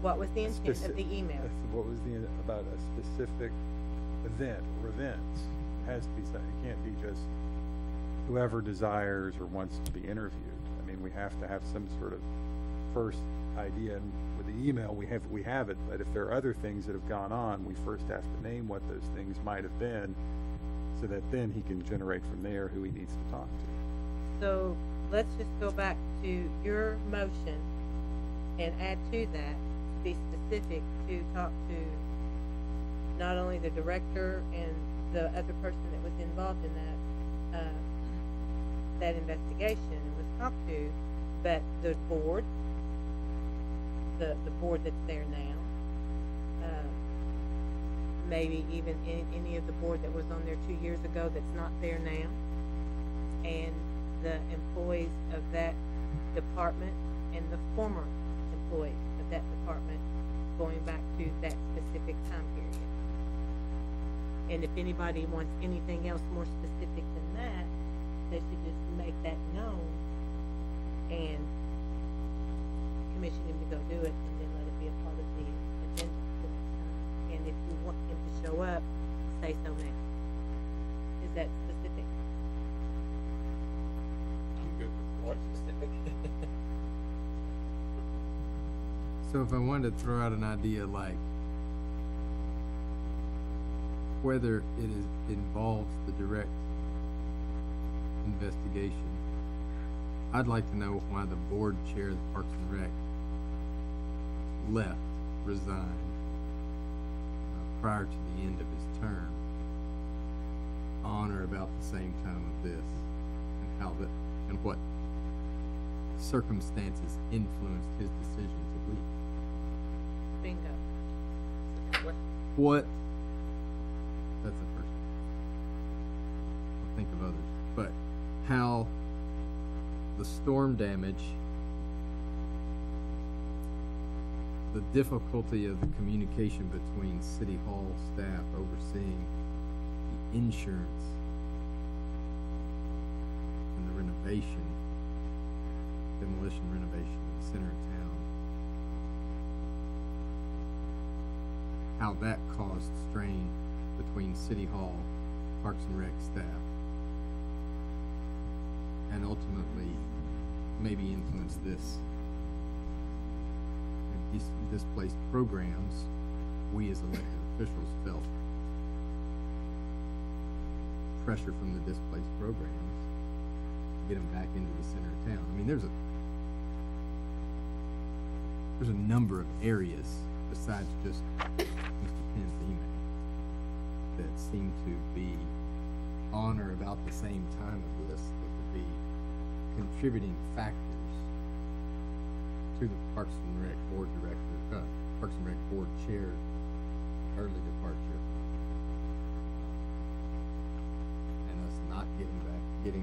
What was the intent of the email? What was about a specific event or events? It has to be something. It can't be just whoever desires or wants to be interviewed. I mean, we have to have some sort of first idea. And with the email, we have it. But if there are other things that have gone on, we first have to name what those things might have been, so that then he can generate from there who he needs to talk to. So let's just go back to your motion and add to that, be specific to talk to not only the director and the other person that was involved in that investigation and was talk to, but the board, the board that's there now, maybe even any of the board that was on there 2 years ago that's not there now, and the employees of that department and the former employees of that department going back to that specific time period. And if anybody wants anything else more specific than that, they should just make that known and commission him to go do it, and then let it be a part of the agenda the next time. And if you want him to show up, say so now. Is that specific? I'm good with more specific. So if I wanted to throw out an idea like whether it involves the direct investigation, I'd like to know why the board chair of the Parks and Rec resigned prior to the end of his term on or about the same time of this, and how that, and what circumstances influenced his decision to leave. Bingo. What? That's the first one. I'll think of others. But how the storm damage, the difficulty of the communication between City Hall staff overseeing the insurance and the renovation, demolition renovation of the center of town, how that caused strain between City Hall, Parks and Rec staff, and ultimately maybe influenced this. And these displaced programs, we as elected officials felt pressure from the displaced programs to get them back into the center of town. I mean, there's a number of areas besides just Mr. Penn's email that seem to be on or about the same time of this that could be contributing factors to the Parks and Rec board director, Parks and Rec board chair early departure, and us not getting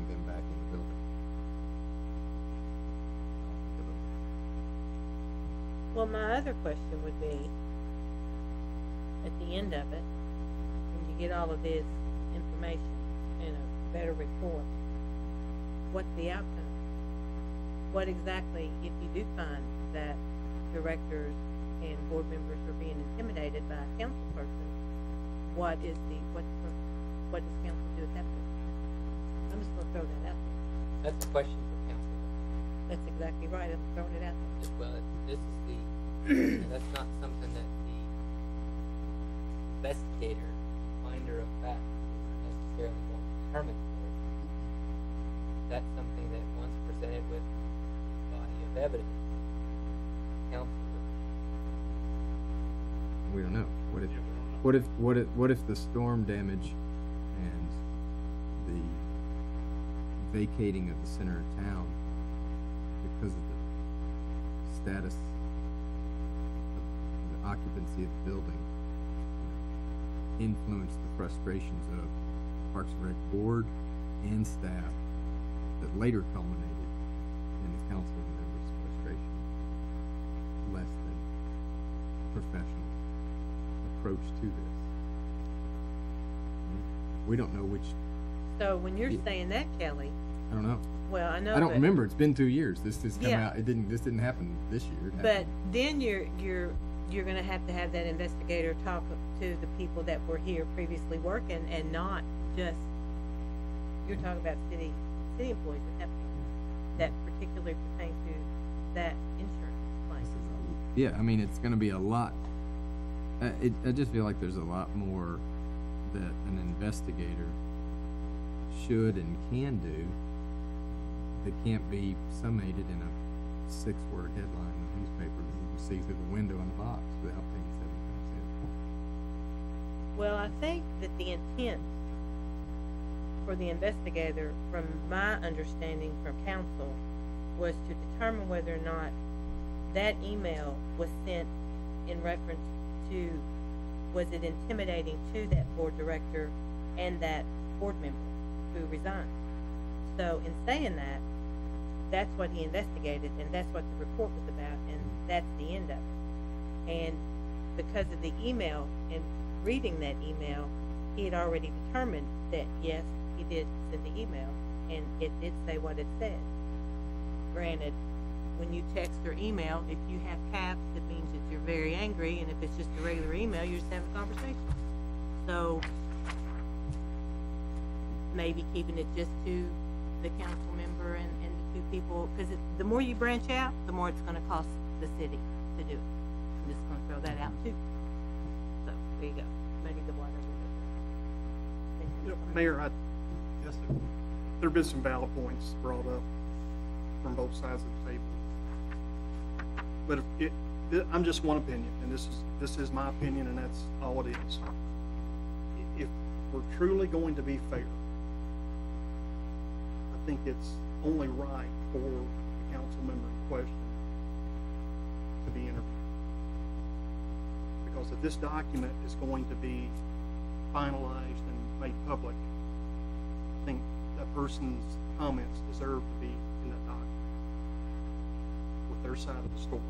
them back in the building. Well, my other question would be, at the end of it, when you get all of this information and a better report, what's the outcome? What exactly, if you do find that directors and board members are being intimidated by a council person, what does council do at that point? I'm just gonna throw that out there. That's a question for council. That's exactly right, I'm throwing it out there. Well, this is the, and that's not something that the investigator, finder of fact, is necessarily going to determine for it. That's something that once presented with a body of evidence, council. We don't know. What if the storm damage and the vacating of the center of town because of the status of the occupancy of the building influenced the frustrations of the Parks and Rec board and staff that later culminated in the council members' frustration, less than professional approach to this. We don't know which. So when you're saying that, Kelly, I don't know. well, I know. I don't but- remember. It's been 2 years. This has come Yeah. out. This didn't happen this year. It But happened. then you're gonna have to have that investigator talk to the people that were here previously working, and not just, you're talking about city employees at that point, that particularly pertain to that insurance claim. Yeah, I mean, it's going to be a lot. I just feel like there's a lot more that an investigator should and can do that can't be summated in a 6-word headline in the newspaper that you can see through the window in the box without paying 75 cents. Well, I think that the intent for the investigator, from my understanding from council, was to determine whether or not that email was sent in reference to, was it intimidating to that board director and that board member who resigned. So in saying that, that's what he investigated, and that's what the report was about, and that's the end of it. And because of the email and reading that email, he had already determined that yes, he did send the email, and it did say what it said. Granted, when you text or email, if you have caps, it means that you're very angry, and if it's just a regular email, you're just having a conversation. So maybe keeping it just to the council member and the two people, because the more you branch out, the more it's going to cost the city to do it. I'm just going to throw that out too. So there you go. Maybe the water. You know, Mayor, I guess there have been some valid points brought up from both sides of the table. But I'm just one opinion, and this is my opinion, and that's all it is. If we're truly going to be fair, I think it's only right for the council member in question to be interviewed. Because if this document is going to be finalized and made public, I think that person's comments deserve to be in that document with their side of the story.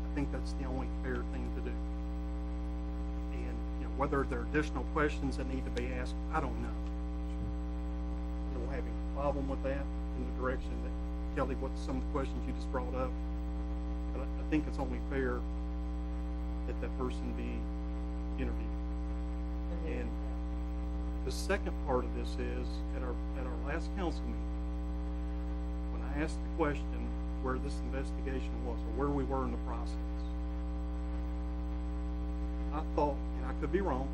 I think that's the only fair thing to do. And you know, whether there are additional questions that need to be asked, I don't know. I don't have any problem with that in the direction that Kelly, what some of the questions you just brought up. But I think it's only fair that that person be interviewed. And the second part of this is at our last council meeting, when I asked the question where this investigation was or where we were in the process, I thought, and I could be wrong,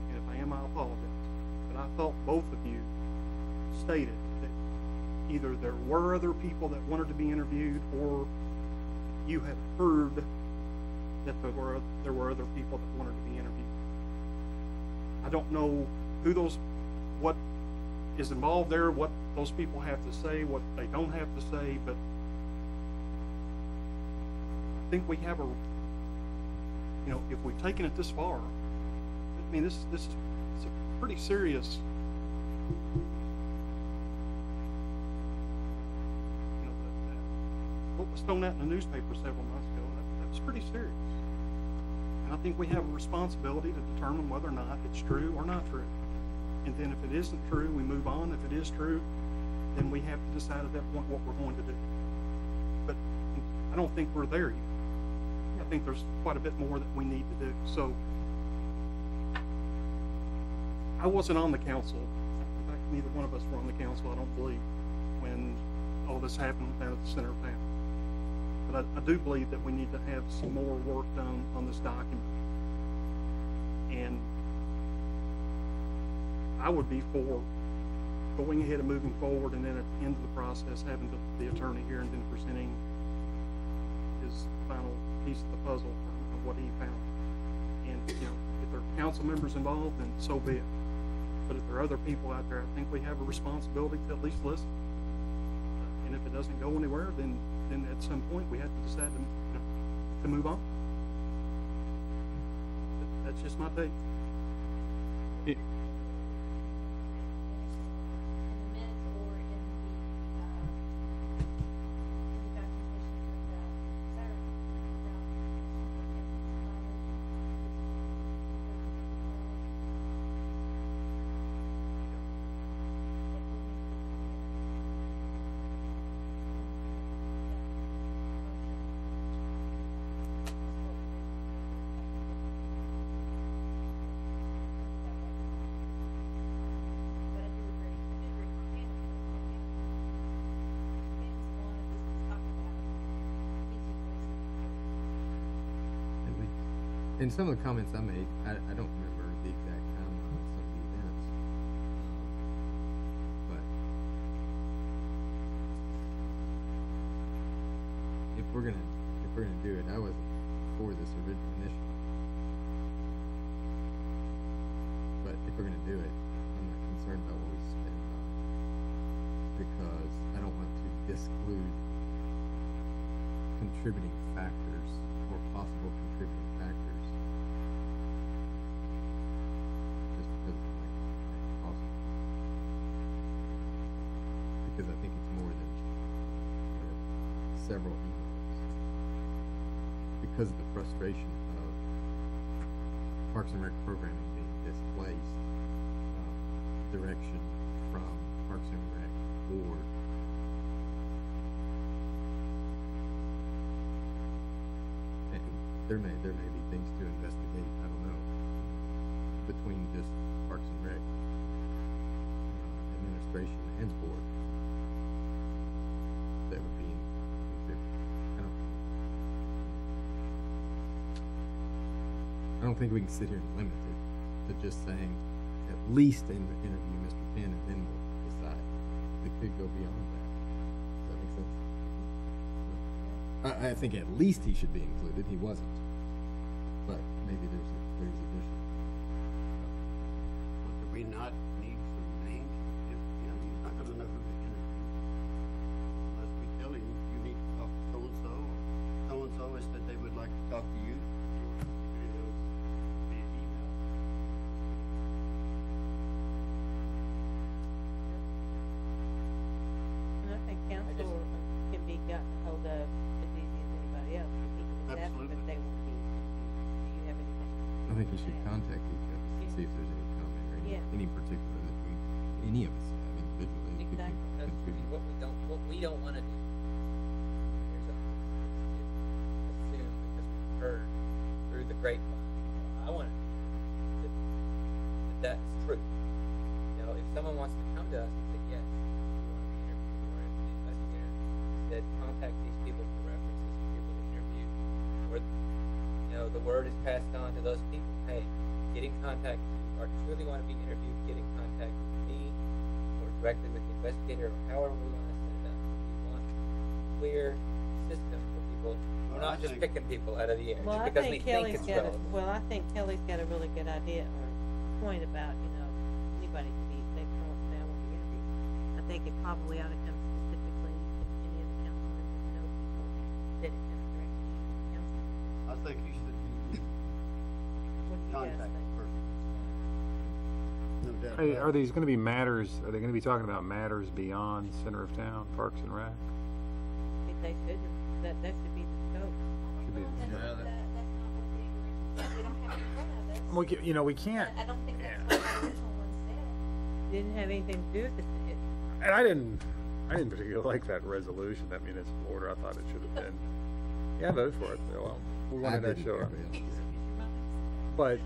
and if I am, I apologize, but I thought both of you stated that either there were other people that wanted to be interviewed, or you had heard that there were other people that wanted to be interviewed. I don't know what is involved there, what those people have to say, what they don't have to say, but I think we have if we've taken it this far, I mean, this is a pretty serious, what was thrown out in the newspaper several months ago, that was pretty serious. And I think we have a responsibility to determine whether or not it's true or not true. And then if it isn't true, we move on. If it is true, then we have to decide at that point what we're going to do. But I don't think we're there yet. I think there's quite a bit more that we need to do. So I wasn't on the council. In fact, neither one of us were on the council, I don't believe, when all this happened down at the center of town. But I do believe that we need to have some more work done on this document. And I would be for going ahead and moving forward, and then at the end of the process, having the attorney here and then presenting his final piece of the puzzle of what he found. And if there are council members involved, then so be it. But if there are other people out there, I think we have a responsibility to at least listen. And if it doesn't go anywhere, then at some point we have to decide to move on. That's just my take. And some of the comments I made, I don't remember the exact timeline of some of the events, but if we're gonna do it, I wasn't for this initially, but if we're gonna do it, I'm not concerned about what we spend on it, because I don't want to disclude contributing factors or possible contributing factors. Just because it's like possible. Because I think it's more than several emails. Because of the frustration of Parks and Rec programming being displaced, direction from Parks and Rec board. And there may be things to investigate, I don't know, between just Parks and Rec administration and board that would be I don't think we can sit here and limit it to just saying at least interview Mr. Penn and then we'll decide. It could go beyond that. Does that make sense? I think at least he should be included. He wasn't, but maybe there's additional. But do we not need some names? If, he's not going to know who to interview unless we tell him you need to talk to so and so. So and so has said they would like to talk to you. Council can be gotten hold of as easy as anybody else. Absolutely. But they won't be. Do you have anything? I think you should contact each of us and see if there's any comment or any particular that any of us have individually. Exactly. Because what we don't want to do is assume because we've heard through the grapevine. I want to that that's true. You know, if someone wants to come to us and say yes, that contact these people for references for people to interview, or the word is passed on to those people. Hey, get in contact. Or truly want to be interviewed, get in contact with me, or directly with the investigator, or however we want to set it up. We want a clear system for people. We're not just picking people out of the air just because we think it's relevant. I think Kelly's got a really good idea or point about anybody can be they come up now when we interview. I think it probably ought to come specifically if any of the council members know people that it can direct to the council. I think you should What do you guys contact think? the person. No doubt. Hey, about are it. these going to be matters? Are they going to be talking about matters beyond center of town, Parks and Rec? I think they should. That should be the scope. Should be. That's not what the original, we don't have it in front of us. We can't. I don't think that's what the original one said. Didn't have anything to do with it. And I didn't particularly like that resolution, that municipal order. I thought it should have been. Yeah, I voted for it. Well, we I wanted that didn't. show up. Everybody else did. But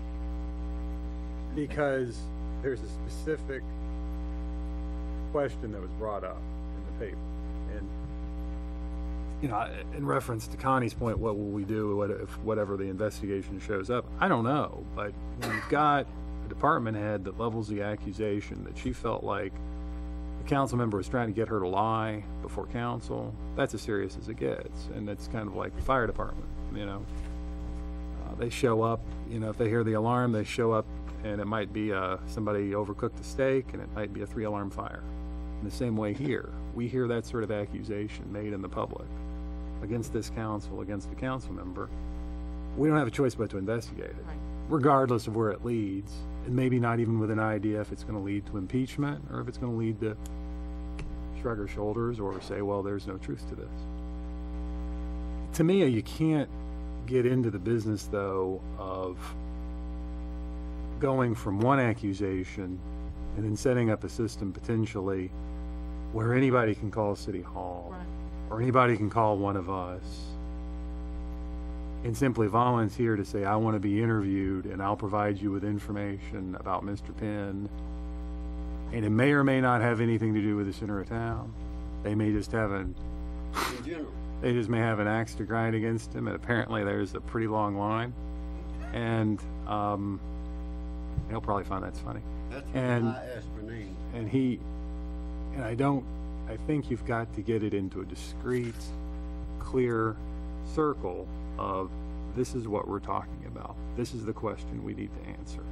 because there's a specific question that was brought up in the paper, and in reference to Connie's point, what will we do if whatever the investigation shows up? I don't know, but when you've got a department head that levels the accusation that she felt like the council member was trying to get her to lie before council, that's as serious as it gets, and it's kind of like the fire department, they show up, if they hear the alarm, they show up, and it might be somebody overcooked a steak, and it might be a 3-alarm fire. In the same way here, we hear that sort of accusation made in the public against this council, against a council member. We don't have a choice but to investigate it, regardless of where it leads, and maybe not even with an idea if it's going to lead to impeachment or if it's going to lead to shrug our shoulders or say, well, there's no truth to this. To me, you can't get into the business, though, of going from one accusation and then setting up a system potentially where anybody can call City Hall or anybody can call one of us and simply volunteer to say, I want to be interviewed and I'll provide you with information about Mr. Penn. And it may or may not have anything to do with the center of town. They may just have In general. they just may have an axe to grind against him, and apparently there's a pretty long line. And he'll probably find that's funny. That's And- when I asked for names. And I think you've got to get it into a discrete, clear circle of this is what we're talking about. This is the question we need to answer.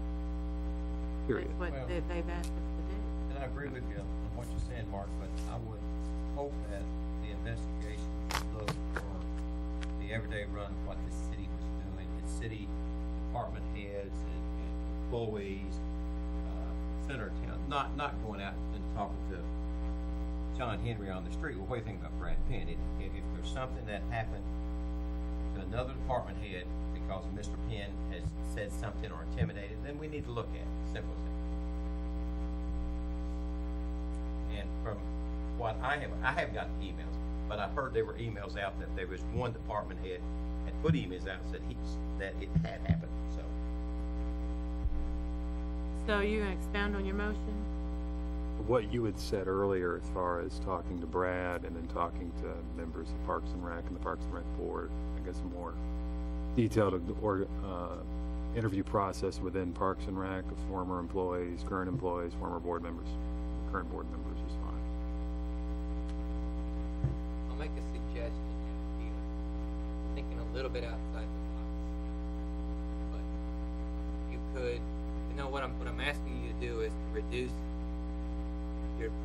Period. That's what they've asked us to do. And I agree with you on what you're saying, Mark, but I would hope that the investigation would look for everyday run of what the city was doing. It's city department heads and employees, center of town, not going out and talking to John Henry on the street. Well, what do you think about Brad Penn? If there's something that happened to another department head because Mr. Penn has said something or intimidated, then we need to look at it. Simple as that. And from what I have gotten emails, but I heard there were emails out that there was one department head had put emails out and said that it had happened. So you gonna expound on your motion? What you had said earlier as far as talking to Brad and then talking to members of Parks and Rec and the Parks and Rec Board, I guess a more detailed interview process within Parks and Rec of former employees, current employees, former board members, current board members is fine. I'll make a suggestion, thinking a little bit outside the box. But you could, what I'm asking you to do is to reduce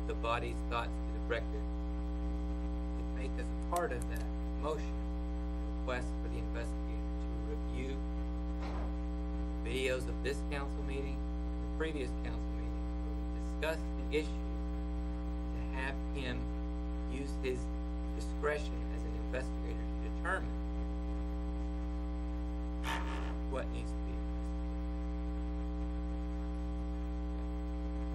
the body's thoughts to the record. To make as a part of that motion, request for the investigator to review videos of this council meeting, the previous council meeting, discuss the issue, to have him use his discretion as an investigator to determine what needs to be investigated.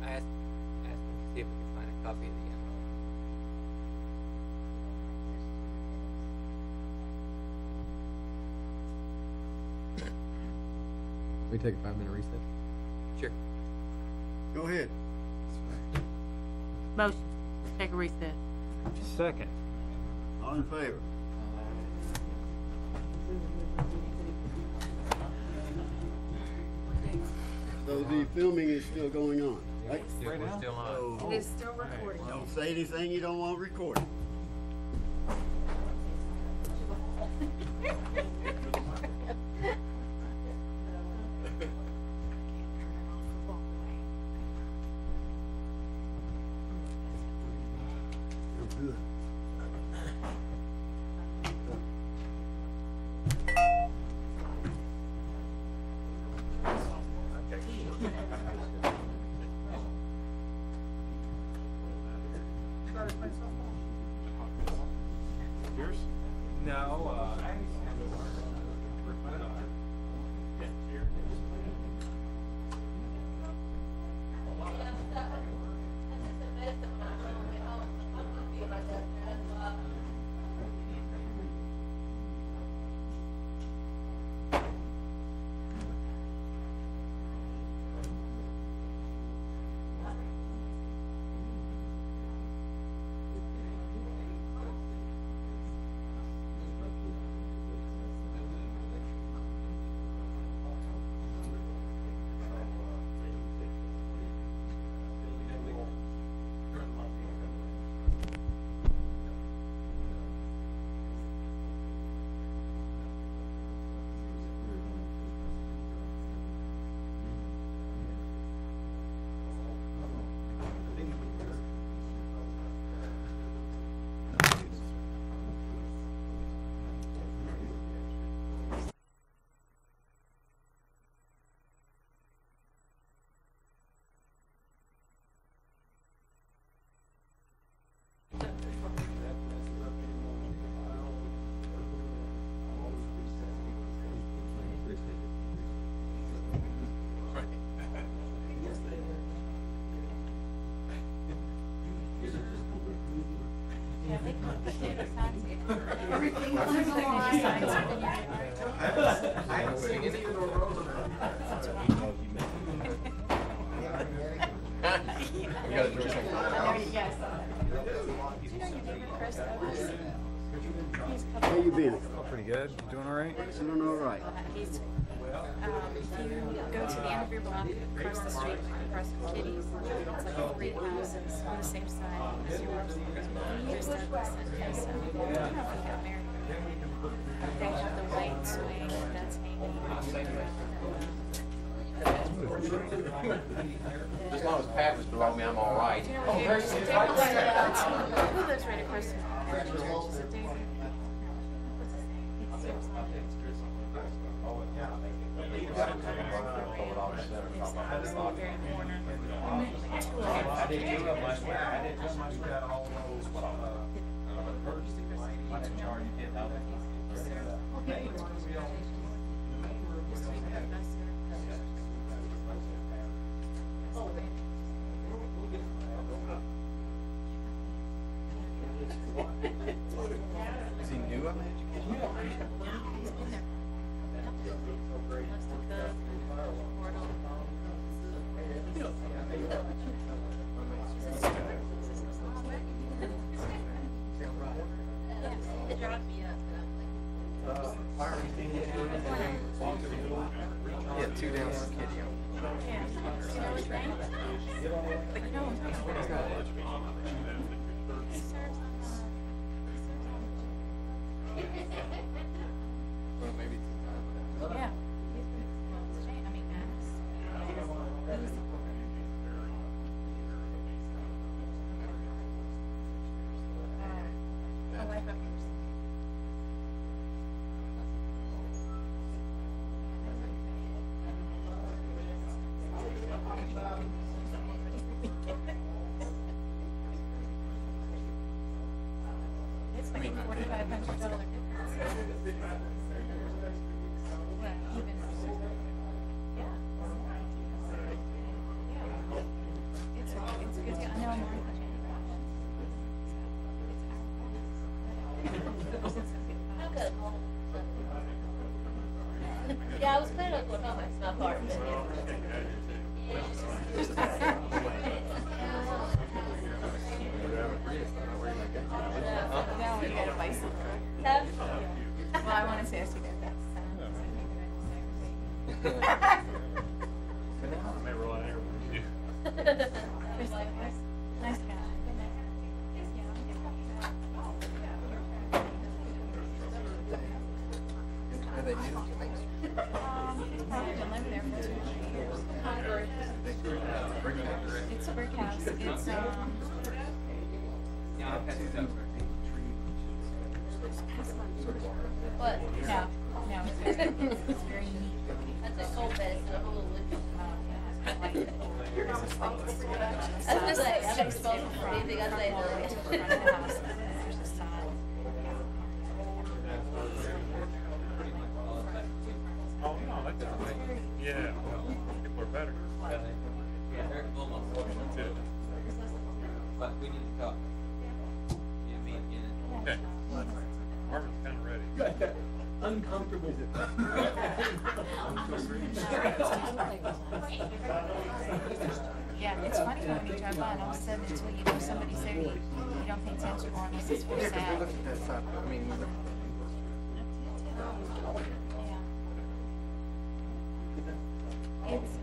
I asked him to see if we could find a copy of the MO. We take a 5-minute recess. Sure. Go ahead. Motion, take a recess. Second. All in favor? So the filming is still going on, right? We're still on. So It is still recording. don't say anything you don't want recorded. How you been? Pretty good. You doing all right? Doing all right. If you go to the end of your block, across the street, across the kitties, it's like 3 houses on the same side as yours. There's Douglas and Mesa. I don't know if you got married. They have the white swing that's hanging. As long as Pat was below me, I'm all right. Who lives right across from the church? Is it David? What's his name? Is he new on education? It drives me up, but I'm like, Yeah, 2 down for Kitty. Well, maybe yeah. I mean, it's like $4,500 difference. Well, even, yeah. It's good. I know I'm yeah, I was planning on going home. It's not hard. No, we got a bicycle. Well, I want to ask you that. I may roll out here with you. Nice guy. Are they new to Main Street? Probably been living there for 2 or 3 years. It's a brick house. It's What? no, it's very neat. That's a cold bed. It's a whole I like it. There's a space. I was gonna say, I think it's supposed to be big. I say It's the front of the house, and then there's a side. Oh, no, that's amazing. Yeah, well, people are better. That's it. But we need to talk. Yeah, me again. Okay. Marvin's kind of ready. Uncomfortable. Yeah, it's funny when you drive by and all of a sudden until you know somebody's there, you don't pay attention or unless it's for Look sad. at that side. I mean, Yeah. It's,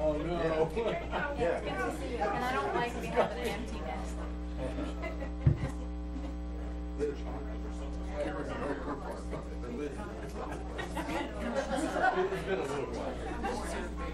Oh, no. and I don't like having an empty nest. It's been a little while.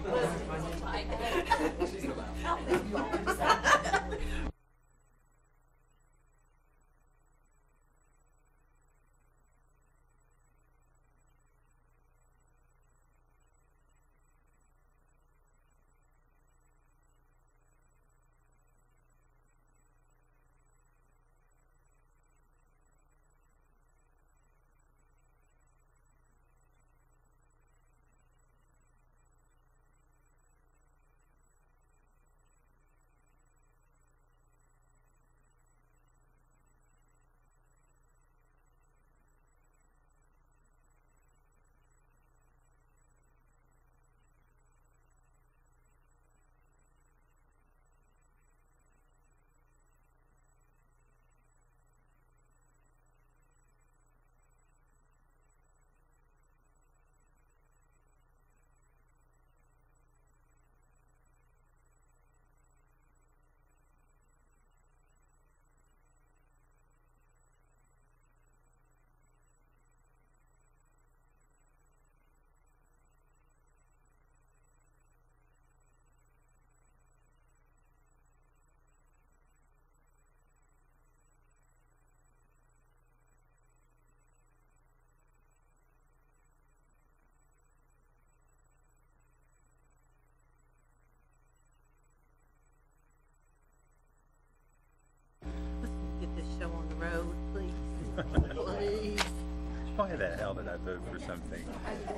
why the hell did I vote for something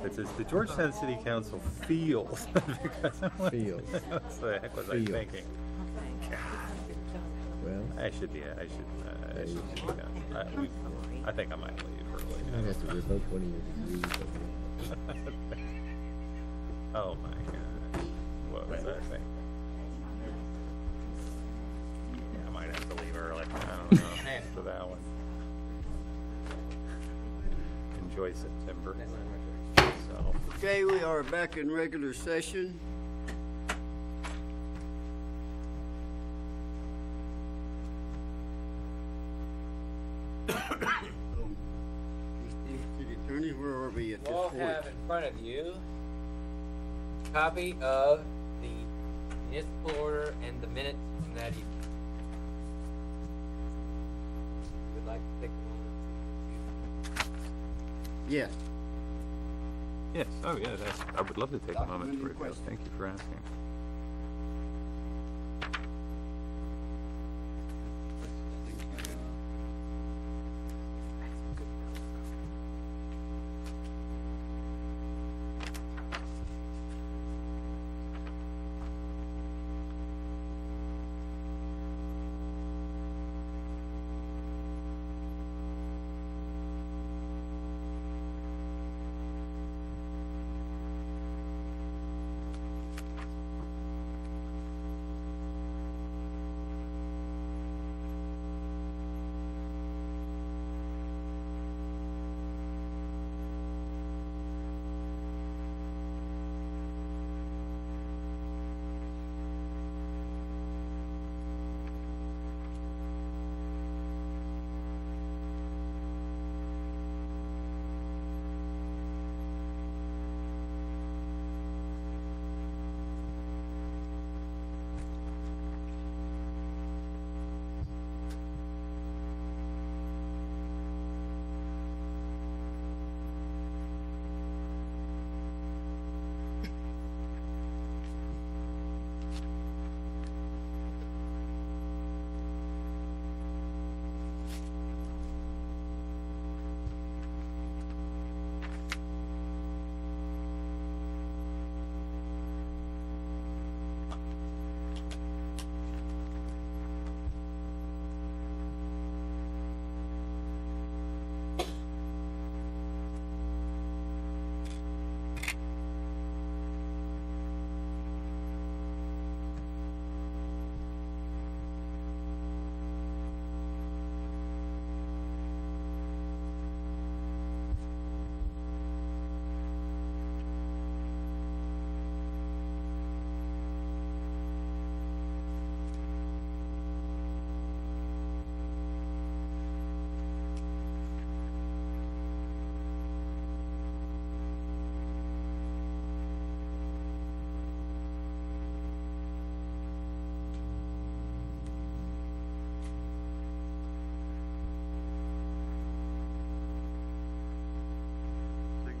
that says the Georgetown City Council feels? Because I'm like, Feels. what the heck was I Feels. thinking? Well, I should be done. I think I might leave early. you have to revoke one of your degrees. Oh my gosh. What was I thinking? Yeah, I might have to leave early. I don't know. For that one. Enjoy September. So. Okay, we are back in regular session. City Attorney, where are we at this You all point? have in front of you a copy of the municipal order and the minutes from that evening. Would like to take a moment to Yes. Yes. Oh, yeah. I would love to take a moment to Documented review. question. Thank you for asking.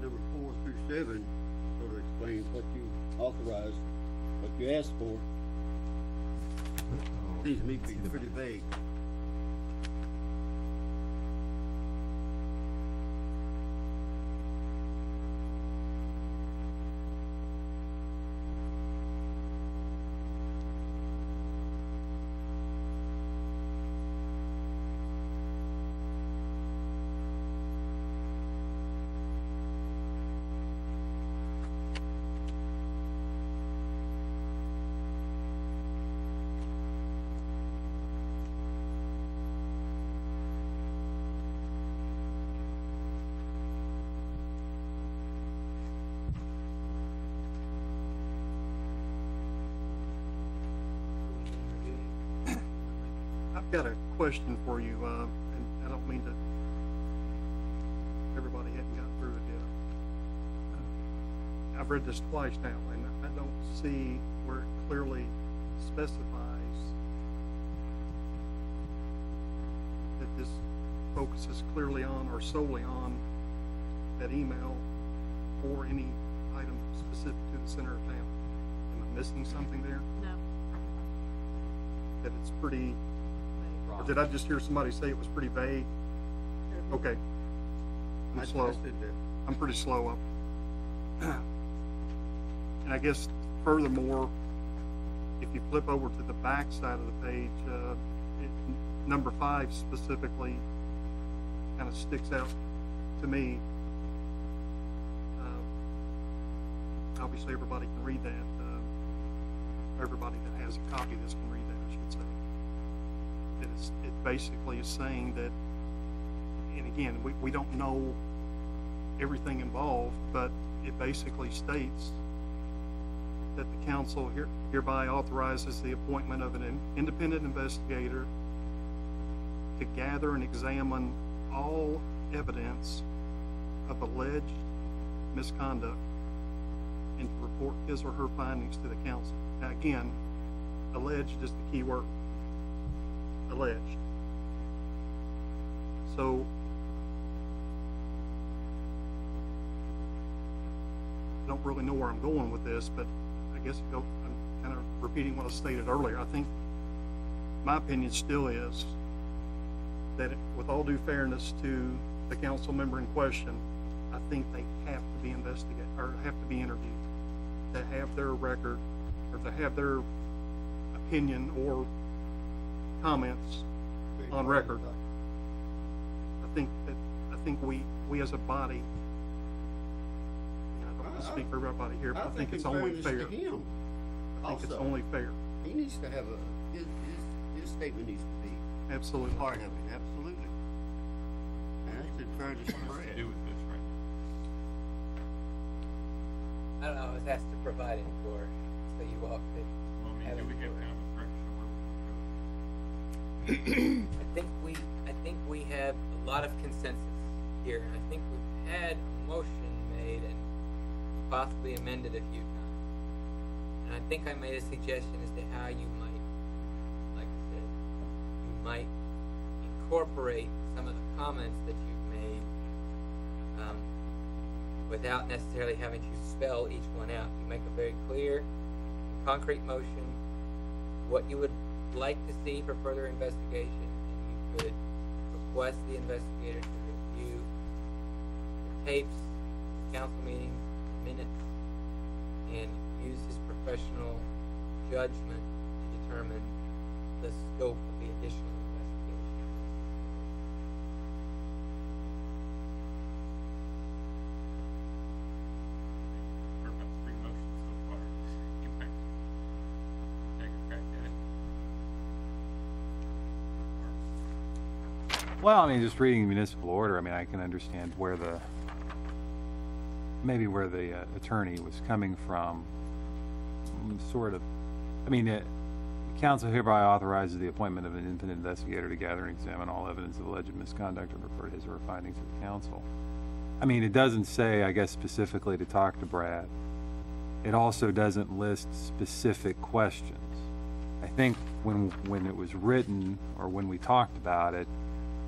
Number 4 through 7 sort of explains what you authorized, what you asked for. Seems to me to be pretty vague. I've got a question for you, and I don't mean to, everybody hadn't gotten through it yet. I've read this twice now, and I don't see where it clearly specifies that this focuses clearly on or solely on that email or any item specific to the center of town. Am I missing something there? No. That it's pretty, or did I just hear somebody say it was pretty vague? Okay. pretty I slow. trusted that. I'm pretty slow up. And I guess furthermore, if you flip over to the back side of the page, number 5 specifically kind of sticks out to me. Obviously, everybody can read that. Everybody that has a copy of this can read that, I should say. It basically is saying that, and again, we don't know everything involved, but it basically states that the council hereby authorizes the appointment of an independent investigator to gather and examine all evidence of alleged misconduct and to report his or her findings to the council. Now again, alleged is the key word. Alleged. So I don't really know where I'm going with this, but I guess I'm kind of repeating what I stated earlier. I think my opinion still is that with all due fairness to the council member in question, I think they have to be investigated or have to be interviewed to have their record or to have their opinion or comments on record. I think we as a body, I don't want to speak for everybody here, but I think it's only fair. I think it's only fair. He needs to have his statement needs to be Absolutely. part of it, absolutely. And that's in fairness to Brad. Do with this, right? I don't know, I was asked to provide it for, so you all could Well, I mean, have do it we have for- kind of a direction of where I think we have a lot of consensus here, and I think we've had a motion made and possibly amended a few times. And I think I made a suggestion as to how you might, like I said, you might incorporate some of the comments that you've made without necessarily having to spell each one out. You make a very clear, concrete motion, what you would like to see for further investigation, and you could request the investigator to review the tapes, council meetings, minutes, and use his professional judgment to determine the scope of the additional investigation. we're about 3 motions so far. You might take a crack at it. Well, I mean, just reading the municipal order, I mean, I can understand where the attorney was coming from. Sort of, I mean, council hereby authorizes the appointment of an independent investigator to gather and examine all evidence of alleged misconduct and report his or her findings to the council. I mean, it doesn't say, I guess, specifically to talk to Brad. It also doesn't list specific questions. I think when it was written, or when we talked about it,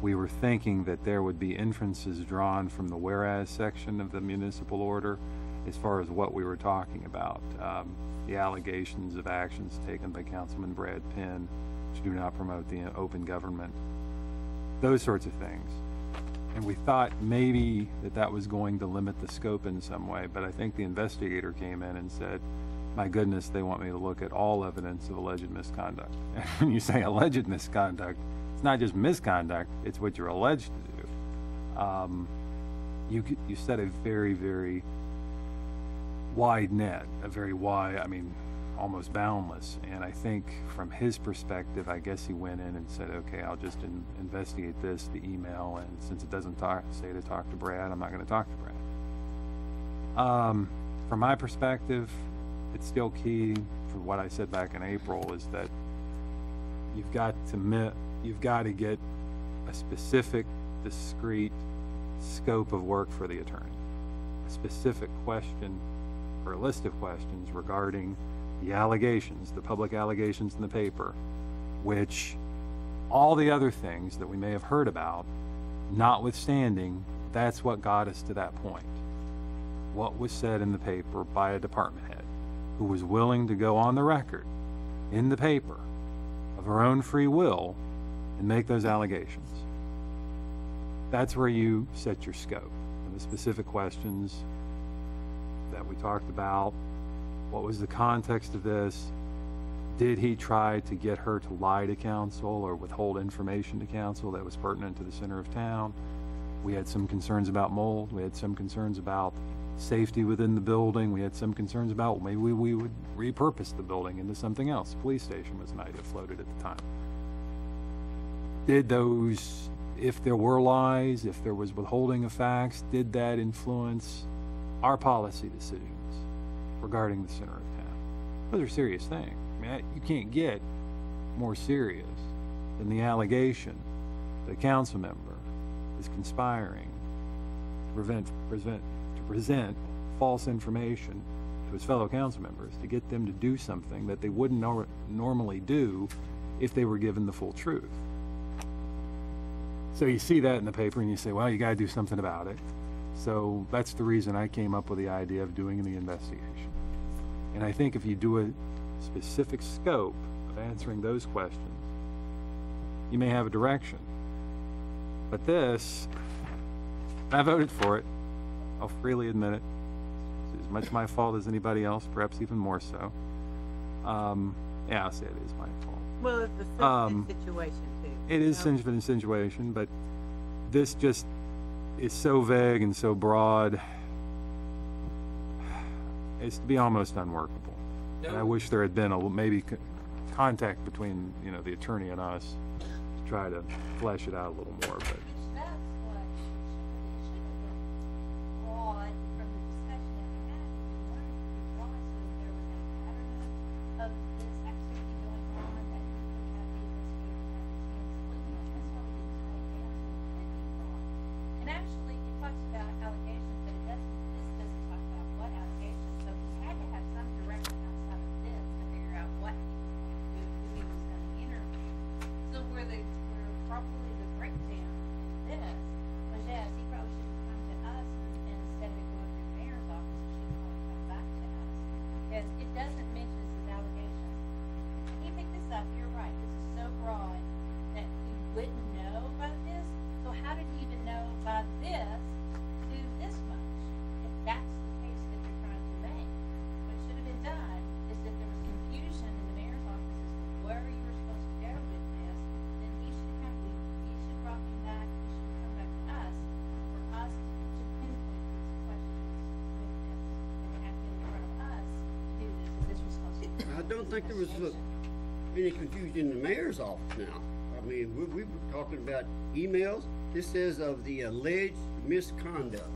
we were thinking that there would be inferences drawn from the whereas section of the municipal order as far as what we were talking about. The allegations of actions taken by Councilman Brad Penn which do not promote the open government, those sorts of things. And we thought maybe that was going to limit the scope in some way, but I think the investigator came in and said, my goodness, they want me to look at all evidence of alleged misconduct. And when you say alleged misconduct, it's not just misconduct, it's what you're alleged to do. You set a very, very wide net, a very wide, I mean, almost boundless. And I think from his perspective, I guess he went in and said, okay, I'll just investigate this, the email, and since it doesn't say to talk to Brad, I'm not going to talk to Brad. From my perspective, it's still key for what I said back in April is that you've got to get a specific, discrete scope of work for the attorney, a specific question or a list of questions regarding the allegations, the public allegations in the paper, which all the other things that we may have heard about, notwithstanding, that's what got us to that point. What was said in the paper by a department head who was willing to go on the record in the paper of her own free will and make those allegations. That's where you set your scope. the specific questions that we talked about. What was the context of this? Did he try to get her to lie to council or withhold information to council that was pertinent to the center of town? We had some concerns about mold. We had some concerns about safety within the building. We had some concerns about maybe we would repurpose the building into something else. Police station was an idea floated at the time. Did those, if there were lies, if there was withholding of facts, did that influence our policy decisions regarding the center of town? Those are serious things. I mean, you can't get more serious than the allegation that a council member is conspiring to present false information to his fellow council members to get them to do something that they wouldn't normally do if they were given the full truth. So you see that in the paper and you say, well, you got to do something about it. So that's the reason I came up with the idea of doing the investigation. And I think if you do a specific scope of answering those questions, you may have a direction. But this, I voted for it. I'll freely admit it. It's as much my fault as anybody else, perhaps even more so. Yeah, I'll say it is my fault. Well, it's a sensitive situation too. It is a sensitive situation, but this just is so vague and so broad. It's to be almost unworkable. And I wish there had been maybe contact between, you know, the attorney and us to try to flesh it out a little more. But That's what should have been broad from the discussion that we had. We wanted to be broad so that there was a pattern of this activity going on that you could have the investigator have his hands clean on. That's why we didn't tie it down so it could be broad. And actually, it talks about allegations, but it doesn't. This doesn't talk about what allegations. So he had to have some direction outside of this to figure out who he was going to interview. So where probably the breakdown in this was, yes, he probably should have come to us and instead of it going through the mayor's office, it should probably come back to us. Because it doesn't mention his allegations. If you pick this up, you're right, this is so broad that we wouldn't know about this. So how did you even know about this to this much? If that's the case that you're trying to make. What should have been done is if there was confusion in the mayor's office as to where you were supposed to go with this, then he should have brought me back, he should have come back to us for us to pinpoint these questions with this and have him in front of us to do this if this was supposed to be. I don't think there was any confusion in the mayor's office now. I mean, we were talking about emails. This says of the alleged misconduct.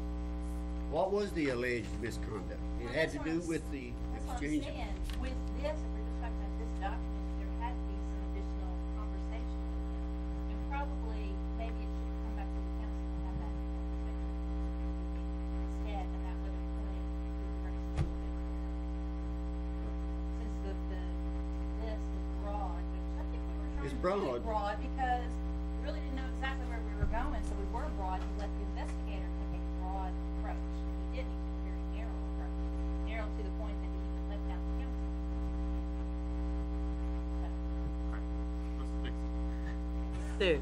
What was the alleged misconduct? It had to do with the exchange. That's what I'm saying. With this, if we're just talking about this document, there had to be some additional conversation with him. And probably, maybe it should have come back to the council to have that conversation instead, and that would have pointed to the rest of it. Since the list is broad, which I think we were trying It's to broad. be broad because we really didn't know exactly where we were going, so we were broad. We let the investigator take a broad approach. He didn't. He took a very narrow approach. Narrow to the point that he even left out the council. So, Alright, let's fix it. Sue,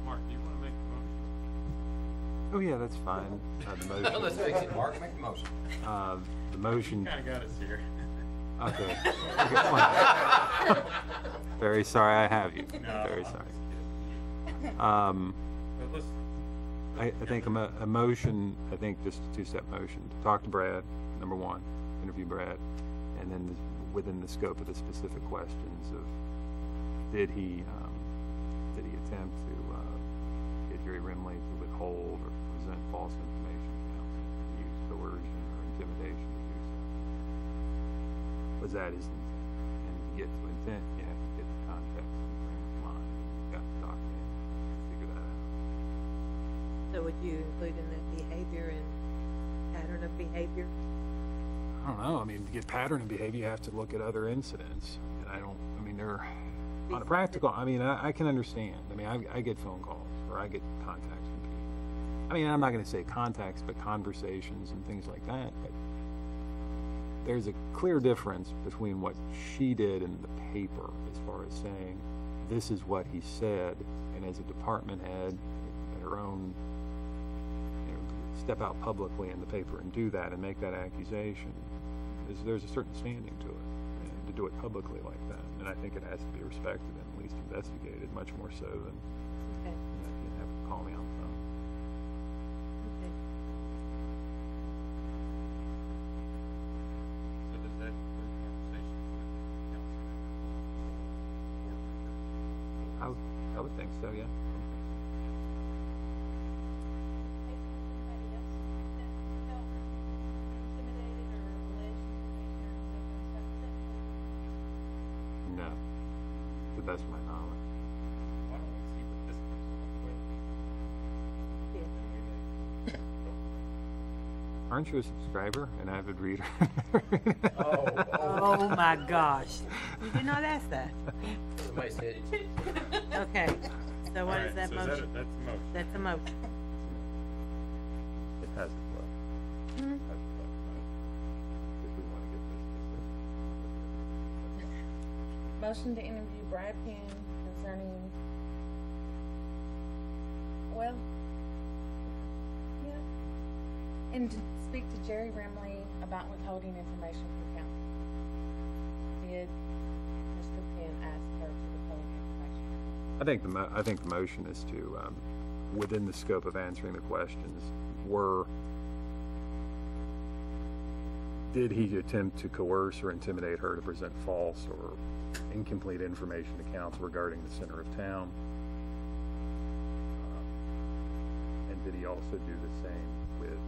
Mark, do you want to make a motion? oh yeah, that's fine. The motion. Let's fix it, Mark, make the motion. The motion. Kinda got us here. Okay. Fine. Very sorry I have you. No, Very I'm sorry. just kidding. But let's, I think a motion, I think just a two-step motion, to talk to Brad, number one, interview Brad, and then within the scope of the specific questions of, did he attempt to get Jerry Rimley to withhold or present false information to council, use coercion or intimidation to do so? Was that his intent? And to get to intent, you have to get the context and frame of mind. You've got the document, figure that out. so would you include in that behavior and pattern of behavior? I don't know. I mean, to get pattern of behavior, you have to look at other incidents. And they're on a practical, I can understand. I mean, I get phone calls or I get contacts from people. I mean, I'm not going to say contacts, but conversations and things like that. But there's a clear difference between what she did in the paper as far as saying, this is what he said, and as a department head at her own step out publicly in the paper and do that and make that accusation, there's a certain standing to it, and to do it publicly like that. And I think it has to be respected and at least investigated, much more so than Okay. you have to call me on the phone. Okay. So does that include conversations with council members? I would think so, yeah. Anybody else that felt intimidated or alleged commissioners and stuff like that? No, to the best of my knowledge. Why don't we see what this comes up with? Yeah. Aren't you a subscriber, an avid reader? Oh my gosh. You did not ask that. Somebody said it. Okay. So what is Alright, that so motion? That's a motion. That's a motion. It has its look. Mhm. Has its look. If we want to get this. Motion to interview Brad Penn concerning, well, yeah, and to speak to Jerry Rimley about withholding information from council. Did Mr. Penn ask her to withhold information? I think the motion is to, within the scope of answering the questions, did he attempt to coerce or intimidate her to present false or incomplete information to council regarding the center of town? And did he also do the same with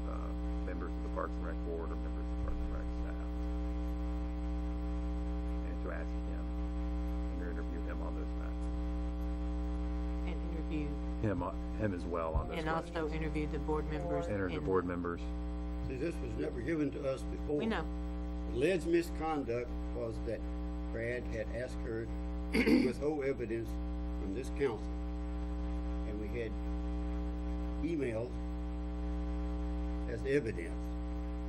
members of the Parks and Rec Board or members of the Parks and Rec staff? And to ask him and to interview him on those matters. And interview, Him as well on those and questions. also interview the board members. Enter the and- board members. See, this was never given to us before. We know. Alleged misconduct was that Brad had asked her to withhold evidence from this council. And we had emails as evidence.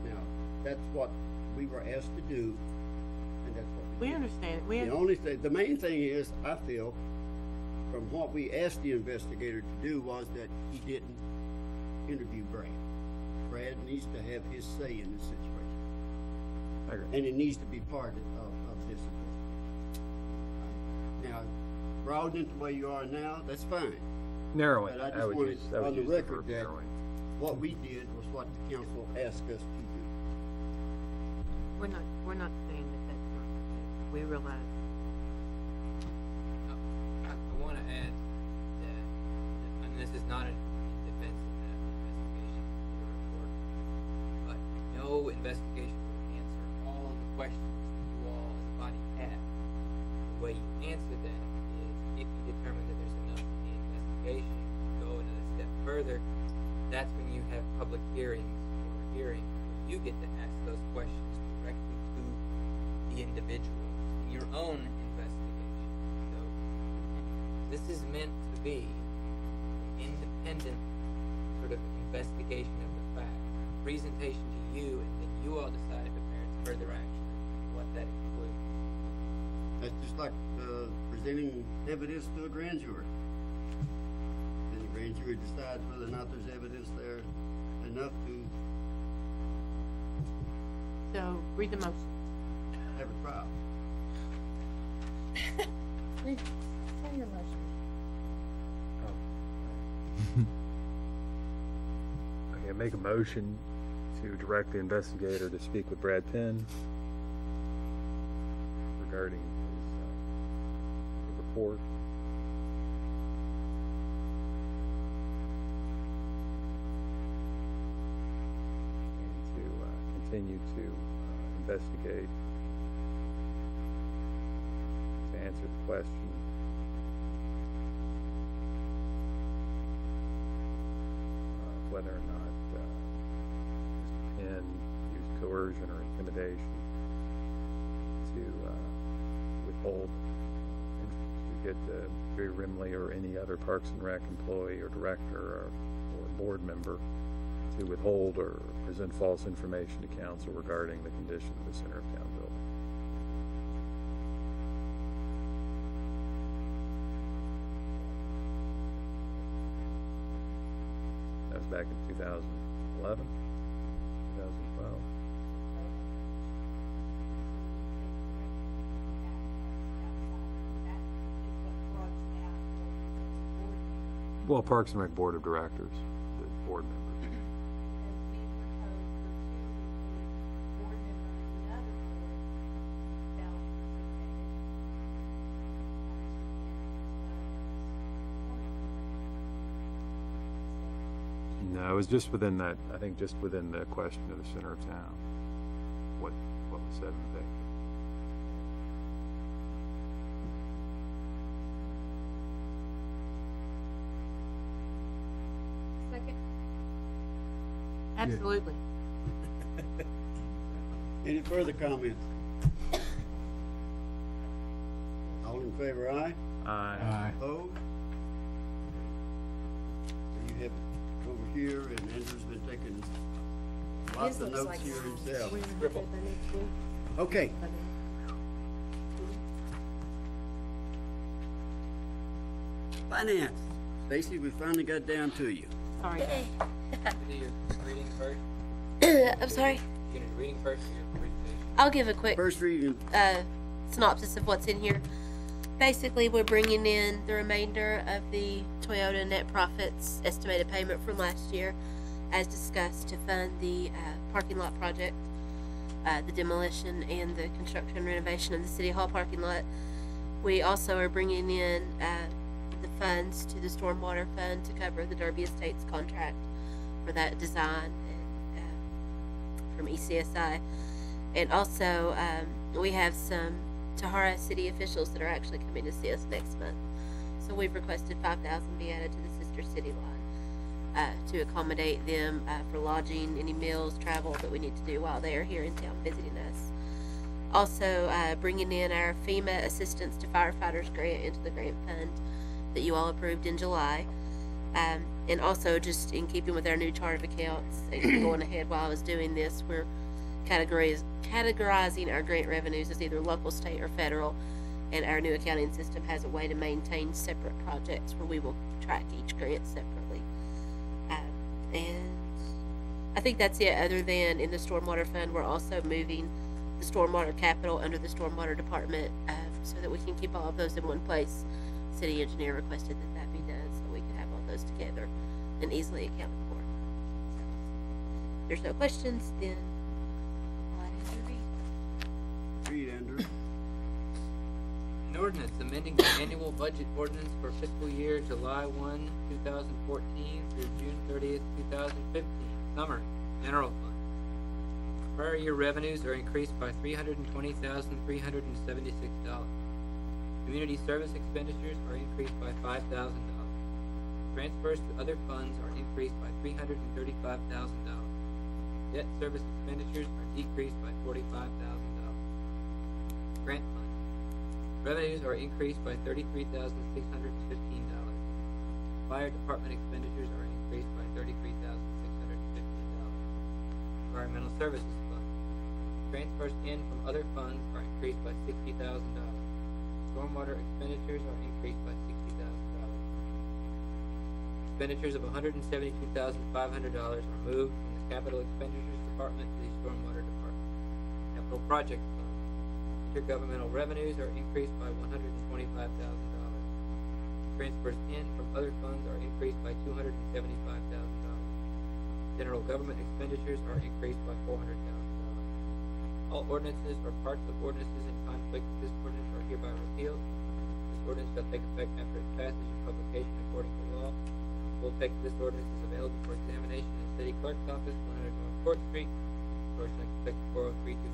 Now, that's what we were asked to do, and that's what we We did. understand. The main thing is, I feel, from what we asked the investigator to do was that he didn't interview Brad. Brad needs to have his say in this situation. I agree. And it needs to be part of this investigation. Now, broaden it the way you are now, that's fine. Narrowing. But I I just would wanted use- I would on the use record verb that narrowing. what we did was what the council asked us to do. We're not saying that that's not the case. We realize. I want to add that, and this is not in defense of that investigation or report, but no investigation will answer all of the questions that you all as a body have. The way you answer them is if you determine that there's enough in the investigation, you go another step further. That's when you have public hearings or hearings where you get to ask those questions directly to the individuals in your own investigation. So this is meant to be an independent sort of investigation of the fact, presentation to you, and then you all decide if it merits further action, what that includes. That's just like presenting evidence to a grand jury. Then the grand jury decides whether or not there's evidence there enough to So read the motion. have a trial. Say your motion. Okay, make a motion to direct the investigator to speak with Brad Penn regarding his report. And to continue to investigate, to answer the question. Whether or not Mr. Penn used coercion or intimidation to withhold and to get Jerry Rimley or any other Parks and Rec employee or director or board member to withhold or present false information to council regarding the condition of the center of town building. That was back in 2000. 2011, 2012. Well, Parks and Rec Board of Directors, the board members. No, it was just within that, I think just within the question of the center of town, what was said in the paper. Second. Absolutely. Any further comments? All in favor, aye? Aye. Opposed? You have it over here, and Andrew's been taking lots of notes here himself. Okay. Finance. Stacy, we finally got down to you. Sorry. You do your reading first. I'm sorry. You do reading first or your presentation? I'll give a quick First reading. synopsis of what's in here. Basically, we're bringing in the remainder of the Toyota net profits estimated payment from last year, as discussed, to fund the parking lot project, the demolition and the construction and renovation of the City Hall parking lot. We also are bringing in the funds to the Stormwater Fund to cover the Derby Estates contract for that design from ECSI. And also, we have some Tahara city officials that are actually coming to see us next month. So we've requested $5,000 be added to the sister city line to accommodate them for lodging, any meals, travel that we need to do while they are here in town visiting us. Also, bringing in our FEMA Assistance to Firefighters grant into the grant fund that you all approved in July. And also, just in keeping with our new chart of accounts, and going ahead while I was doing this, we're categorizing our grant revenues as either local, state, or federal, and our new accounting system has a way to maintain separate projects where we will track each grant separately. And I think that's it, other than in the Stormwater Fund, we're also moving the Stormwater Capital under the Stormwater Department so that we can keep all of those in one place. City engineer requested that that be done so we can have all those together and easily accounted for. So, if there's no questions, then Read, Andrew. An ordinance amending the annual budget ordinance for fiscal year July 1, 2014 through June 30th, 2015. Summary. General Fund. Prior year revenues are increased by $320,376. Community service expenditures are increased by $5,000. Transfers to other funds are increased by $335,000. Debt service expenditures are decreased by $45,000. Grant fund. Revenues are increased by $33,615. Fire department expenditures are increased by $33,615. Environmental services fund. Transfers in from other funds are increased by $60,000. Stormwater expenditures are increased by $60,000. Expenditures of $172,500 are moved from the capital expenditures department to the stormwater department. Capital project fund. Intergovernmental revenues are increased by $125,000. Transfers in from other funds are increased by $275,000. General government expenditures are increased by $400,000. All ordinances or parts of ordinances in conflict with this ordinance are hereby repealed. This ordinance shall take effect after its passage and publication according to law. Full text of this ordinance is available for examination in the City Clerk's office, 100 North Court Street, Georgetown, Kentucky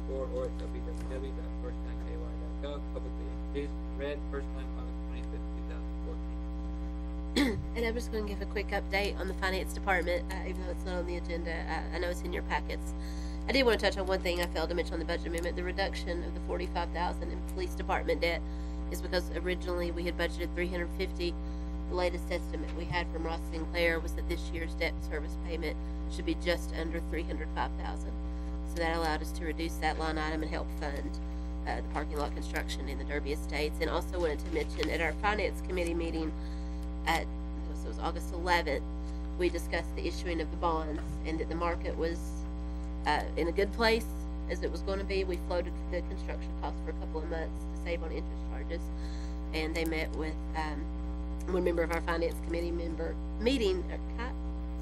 40324, or at www.georgetownky.gov. Publicly introduced and read first time August 25th, 2014. and I'm just going to give a quick update on the finance department, even though it's not on the agenda. I know it's in your packets. I did want to touch on one thing I failed to mention on the budget amendment. The reduction of the $45,000 in police department debt is because originally we had budgeted $350,000. The latest estimate we had from Ross Sinclair was that this year's debt service payment should be just under $305,000. So that allowed us to reduce that line item and help fund the parking lot construction in the Derby Estates. And also wanted to mention at our finance committee meeting it was August 11th, we discussed the issuing of the bonds and that the market was in a good place as it was going to be. We floated the construction costs for a couple of months to save on interest charges, and they met with one member of our finance committee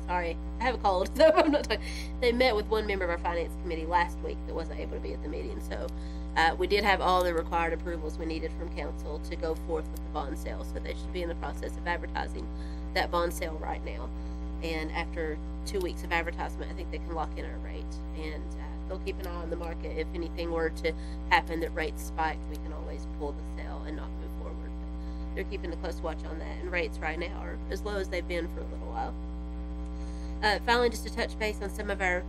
sorry, I have a cold, so I'm not talking. They met with one member of our finance committee last week that wasn't able to be at the meeting, so we did have all the required approvals we needed from council to go forth with the bond sale, so they should be in the process of advertising that bond sale right now. And after 2 weeks of advertisement, I think they can lock in our rate, and they'll keep an eye on the market. If anything were to happen that rates spike, we can always pull the sale and not move forward. But they're keeping a close watch on that, and rates right now are as low as they've been for a little while. Finally, just to touch base on some of our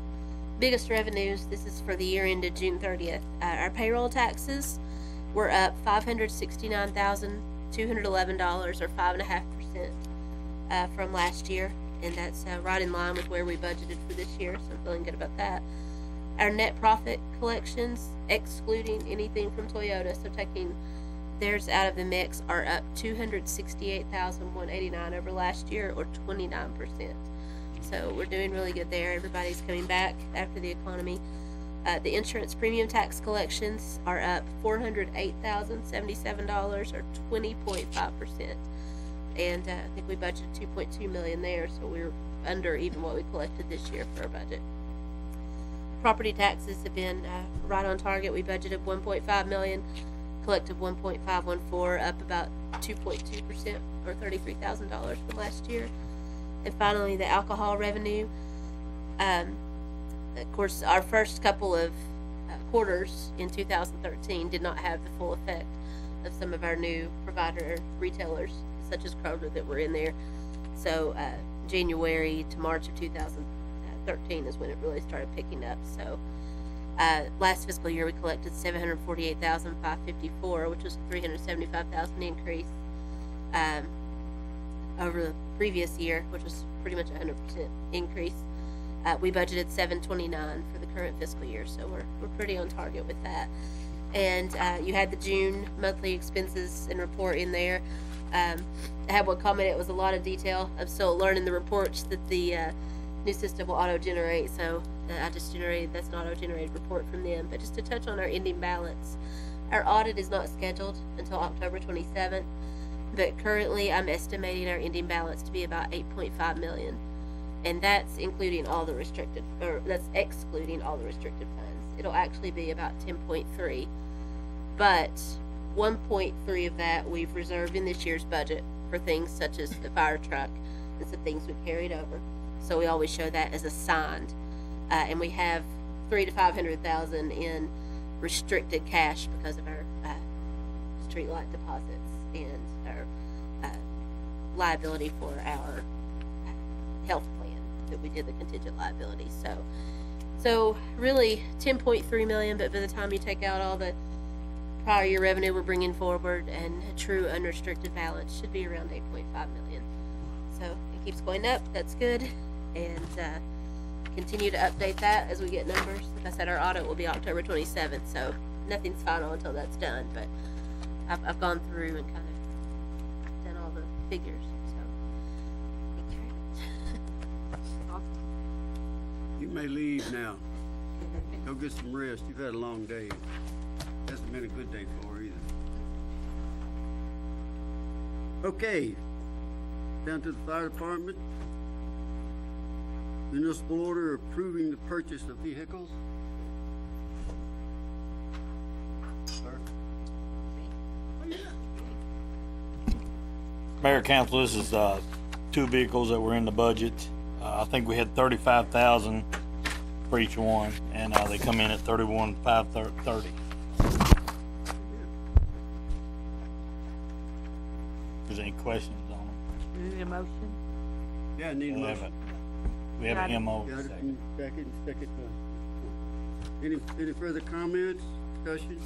biggest revenues, this is for the year ended June 30th. Our payroll taxes were up $569,211, or 5.5% from last year, and that's right in line with where we budgeted for this year, so I'm feeling good about that. Our net profit collections, excluding anything from Toyota, so taking theirs out of the mix, are up $268,189 over last year, or 29%. So we're doing really good there. Everybody's coming back after the economy. The insurance premium tax collections are up $408,077, or 20.5%. And I think we budgeted $2.2 million there, so we're under even what we collected this year for our budget. Property taxes have been right on target. We budgeted $1.5 million, collected $1.514, up about 2.2%, or $33,000 from last year. And finally, the alcohol revenue. Of course, our first couple of quarters in 2013 did not have the full effect of some of our new provider retailers, such as Kroger, that were in there. So January to March of 2013 is when it really started picking up. So last fiscal year, we collected $748,554, which was a $375,000 increase over the previous year, which was pretty much a 100% increase. We budgeted $729 for the current fiscal year, so we're pretty on target with that. And you had the June monthly expenses and report in there. I had one comment. It was a lot of detail. I'm still learning the reports that the new system will auto-generate, so I just generated, that's an auto-generated report from them. But just to touch on our ending balance, our audit is not scheduled until October 27th. But currently, I'm estimating our ending balance to be about $8.5 million, and that's including all the restricted, or that's excluding all the restricted funds. It'll actually be about 10.3, but 1.3 of that we've reserved in this year's budget for things such as the fire truck and some things we carried over. So we always show that as assigned, and we have $300,000 to $500,000 in restricted cash because of our streetlight deposits and our liability for our health plan that we did the contingent liability. So really 10.3 million, but by the time you take out all the prior year revenue we're bringing forward, and a true unrestricted balance should be around 8.5 million. So it keeps going up. That's good, and continue to update that as we get numbers. Like I said, our audit will be October 27th, so nothing's final until that's done. But I've gone through and kind of done all the figures. So thank you very much. Awesome. You may leave now. Go get some rest. You've had a long day. Hasn't been a good day for her either. Okay, down to the fire department. Municipal order approving the purchase of vehicles. Sir? Mayor, Council, this is two vehicles that were in the budget. I think we had $35,000 for each one, and they come in at $31,530. Is there any questions on them? Do you need a motion? Yeah, I need a motion. We have an MO. Got it in second. Any further comments, discussion?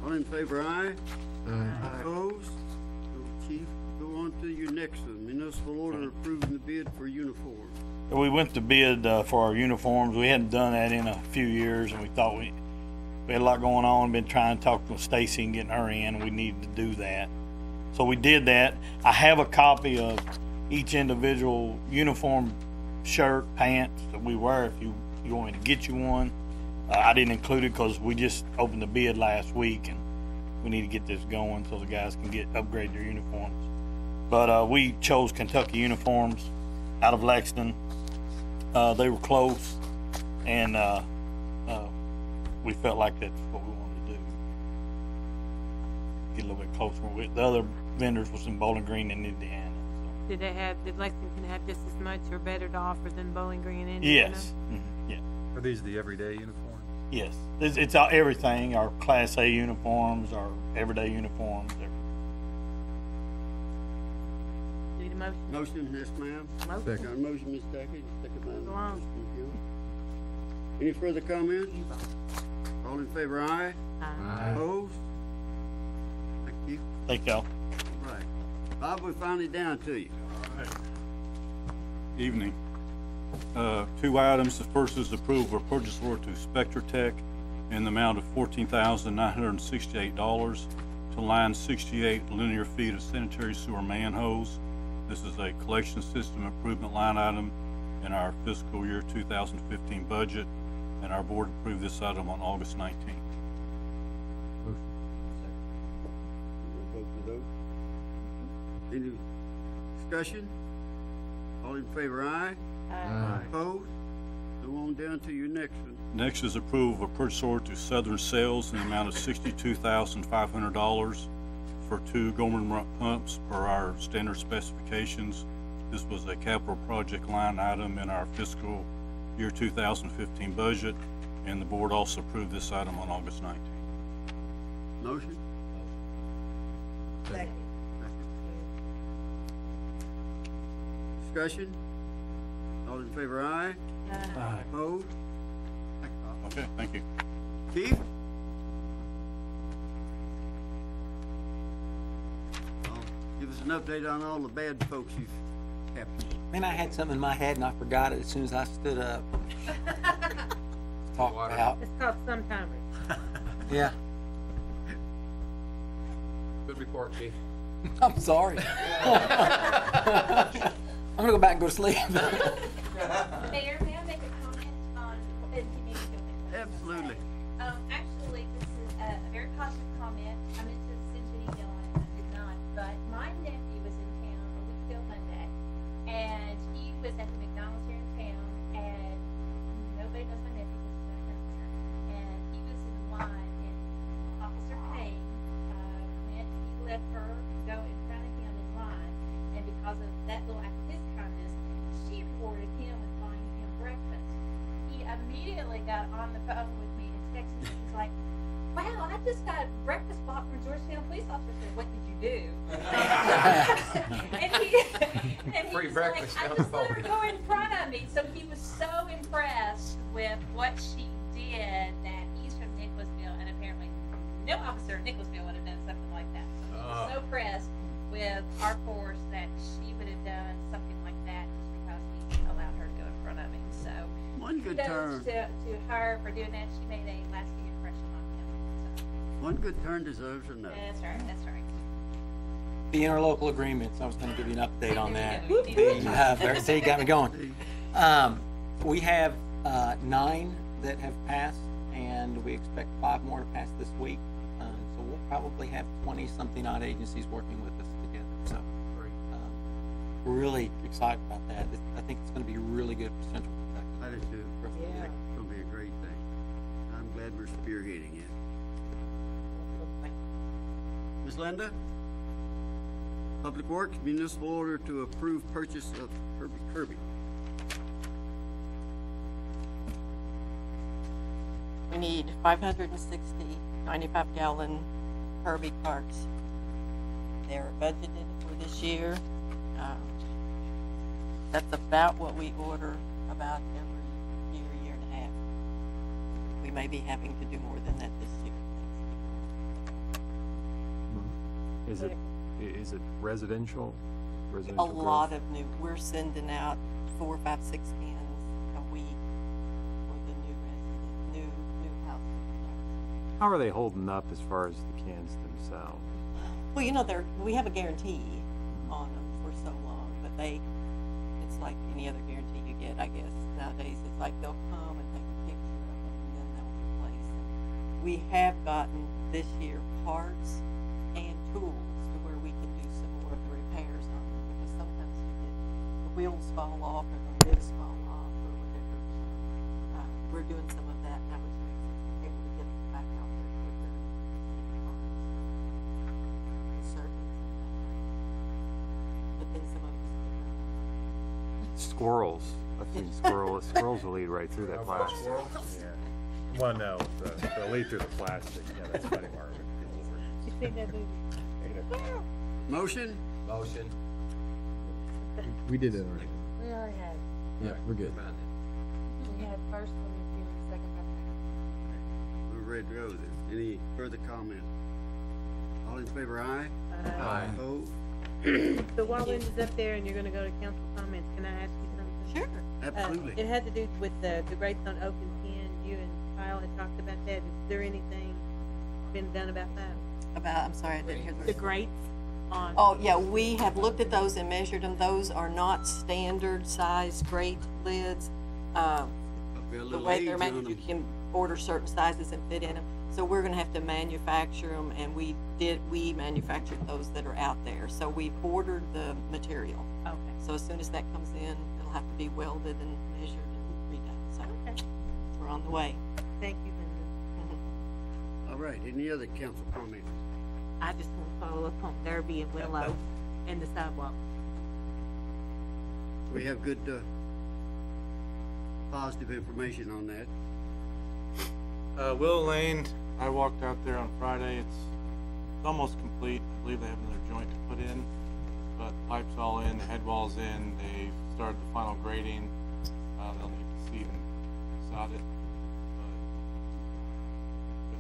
All in favor, aye? Aye. Opposed? So, Chief, go on to your next one. Municipal order approving the bid for uniforms. We went to bid for our uniforms. We hadn't done that in a few years, and we thought we had a lot going on. Been trying to talk to Stacy and getting her in, and we needed to do that. So we did that. I have a copy of each individual uniform shirt, pants that we wear. If you want me to get you one, I didn't include it because we just opened the bid last week and we need to get this going so the guys can upgrade their uniforms. But we chose Kentucky uniforms out of Lexington. They were close, and we felt like that's what we wanted to do. Get a little bit closer. The other vendors was in Bowling Green and Indiana. Did Lexington have just as much or better to offer than Bowling Green and Indiana? Yes. Mm-hmm. Yeah. Are these the everyday uniforms? Yes. It's everything. Our Class A uniforms, our everyday uniforms. Need a motion? Motion, yes, ma'am. Motion. Got a motion, Ms. Deckard, second by Go on. Mr. McGill. Any further comments? All in favor, aye? Aye. Opposed? Thank you. Thank y'all. All right. Bob, we're finally down to you. Evening. Two items. The first is approval of purchase order to Spectra Tech in the amount of $14,968 to line 68 linear feet of sanitary sewer manholes. This is a collection system improvement line item in our fiscal year 2015 budget, and our board approved this item on August 19th. Vote for those. Any discussion? All in favor, aye? Aye. Opposed? Go on down to your next one. Next is approval of purchase order to Southern Sales in the amount of $62,500 for two Gorman-Rupp pumps per our standard specifications. This was a capital project line item in our fiscal year 2015 budget, and the board also approved this item on August 19th. Motion? Second. Discussion? All in favor, aye? Aye. Opposed? Thank you, Bob. Okay, thank you. Chief? Give us an update on all the bad folks you've captured. Man, I had something in my head and I forgot it as soon as I stood up. Talk about. It's called sometimers. Yeah. Good report, Chief. I'm sorry. I'm gonna go back and go to sleep. Mayor, may I make a comment on, and you may go ahead. Absolutely. Actually, this is a very positive comment. I meant to send you an email and I did not, but my nephew was in town a week ago Monday, and he was at the McDonald's here in town, and nobody knows my nephew because he's not here, and he was in line, and Officer Payne, he let her go in front of him in line, and because of that little act of his kindness, she rewarded him with buying him breakfast. He immediately got on the phone with me and texted me. He's like, "Wow, I just got a breakfast bought from Georgetown police officer." I said, "What did you do?" and he Free was breakfast like, "I down just the let her phone." go in front of me." So he was so impressed with what she did that he's from Nicholasville, and apparently no officer in Nicholasville would have done something like that. So he was so impressed with our force that she would have done something like that just because we allowed her to go in front of him. So One good kudos turn. to her for doing that. She made a lasting impression on him. One good turn deserves another. So that's right. That's right. The interlocal agreements, I was gonna give you an update on that. There See, got me going. We have 9 that have passed, and we expect 5 more to pass this week. So we'll probably have 20-something odd agencies working with us together. So we're really excited about that. I think it's going to be really good for Central Kentucky. I do too. Yeah. It's gonna be a great thing. I'm glad we're spearheading it. Ms. Linda? Public Works, municipal order to approve purchase of Herbie. We need 560 95-gallon Herbie carts. They're budgeted for this year. That's about what we order about every year and a half. We may be having to do more than that this year. Is it residential? A lot of new. We're sending out 4, 5, 6 cans a week for the new houses. How are they holding up as far as the cans themselves? Well, you know, we have a guarantee on them for so long, but it's like any other guarantee you get, I guess. Nowadays, it's like they'll come and take a picture of it and then they'll replace it. We have gotten this year parts and tools to where we can do some more of the repairs on them, because sometimes you get the wheels fall off or the lids fall off or whatever. So, we're doing some of that now, which makes us able to get them back out there quicker. But then some of us. Squirrels. I've seen squirrels. Squirrels will lead right through that plastic. Yeah. Well, no, they'll lead through the plastic. Yeah, that's funny, Marvin. You seen that movie? Motion? Motion. We did it already. We already had, Yeah, we're good. we had first one review and second by We're ready to go then. Any further comments? All in favor, aye? Aye. Opposed? So while Linda's up there and you're gonna go to council comments, can I ask you something? Sure. Absolutely. It had to do with the grates on Oak and Penn. You and Kyle had talked about that. Is there anything been done about that? I'm sorry, I didn't hear The grates on. Oh, yeah, we have looked at those and measured them. Those are not standard size grate lids. The way they're made, you can order certain sizes and fit in them. So we're gonna have to manufacture them, and we manufactured those that are out there. So we ordered the material. Okay. So as soon as that comes in, it'll have to be welded and measured and redone. So Okay. we're on the way. Thank you, Linda. All right, any other council comments? I just want to follow up on Derby and Willow and the sidewalk. We have good, positive information on that. Willow Lane, I walked out there on Friday. It's almost complete. I believe they have another joint to put in, but the pipe's all in, the head wall's in. They started the final grading. They'll need to seed and sod it.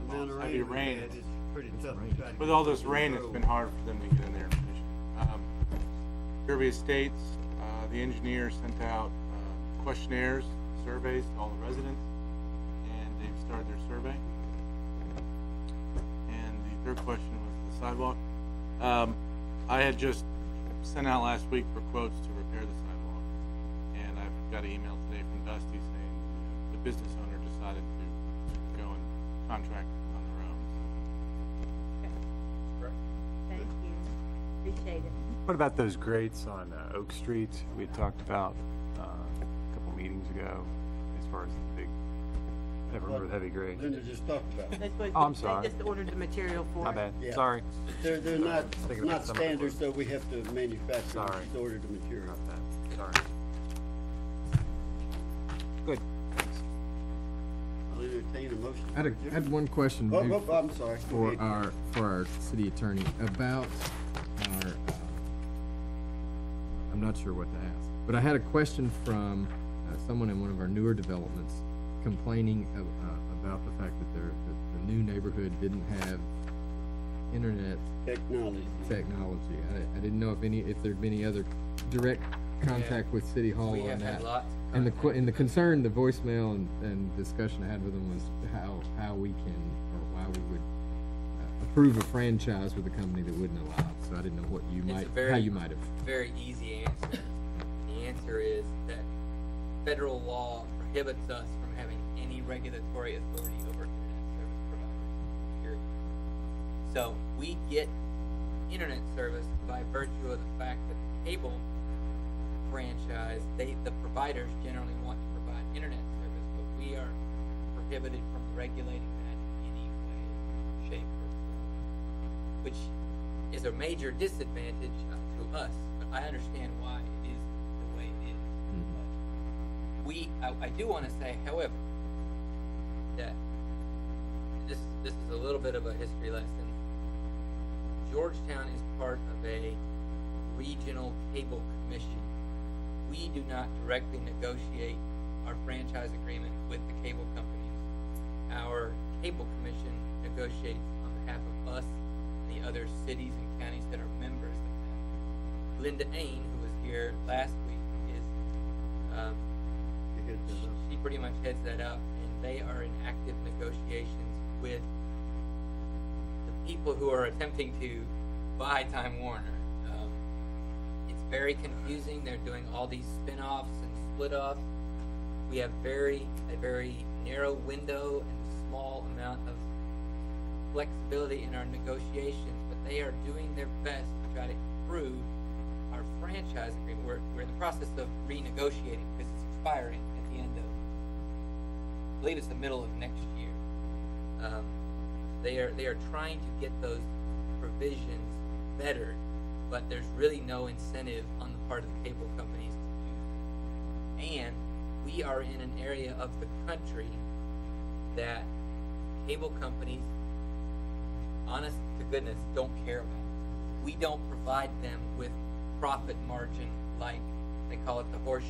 The amount of Heavy rain we rain. had is pretty tough to try to With get all this through rain, the it's road. been hard for them to get in there and finish it. Kirby Estates, the engineer sent out questionnaires, surveys to all the residents, and they've started their survey. And the third question was the sidewalk. I had just sent out last week for quotes to repair the sidewalk, and I've got an email today from Dusty saying the business owner decided to go and contract on their own. Thank you. Appreciate it. What about those grates on Oak Street we had talked about a couple meetings ago, as far as the big, I never remember the heavy grate. Linda just talked about. That's what Oh, I'm sorry. They just ordered the material for My it. bad. Yeah. Sorry. They're not, Thinking about not some of the standard, so we have to manufacture them. Sorry. She's ordered the material. About that. Sorry. Good. Thanks. I'll entertain a motion. I had one question. Oh, maybe oh, I'm sorry. Go For ahead. our city attorney about our, I'm not sure what to ask, but I had a question from someone in one of our newer developments complaining about the fact that the new neighborhood didn't have internet technology. I didn't know if there'd been any other direct contact with City Hall We on have that. had lots of And the concern, the voicemail and discussion I had with them was how we can, or why we would approve a franchise with a company that wouldn't allow it. So I didn't know what you It's might, a very, how you might have. very easy answer. The answer is that federal law prohibits us from having any regulatory authority over internet service providers, period. So we get internet service by virtue of the fact that the cable franchise, the providers generally want to provide internet service, but we are prohibited from regulating that in any way, shape, or form, which is a major disadvantage to us. But I understand why it is the way it is. I do want to say, however, that this is a little bit of a history lesson. Georgetown is part of a regional cable commission. We do not directly negotiate our franchise agreement with the cable companies. Our cable commission negotiates on behalf of us and the other cities and counties that are members of that. Linda Ain, who was here last week, she pretty much heads that up, and they are in active negotiations with the people who are attempting to buy Time Warner. It's very confusing. They're doing all these spin-offs and split-offs. We have a very narrow window and small amount of flexibility in our negotiations, but they are doing their best to try to improve our franchise agreement. We're in the process of renegotiating because it's expiring at the end of, I believe it's the middle of next year. They are trying to get those provisions bettered, but there's really no incentive on the part of the cable companies to do that. And we are in an area of the country that cable companies, honest to goodness, don't care about. We don't provide them with profit margin like they call it the horseshoe,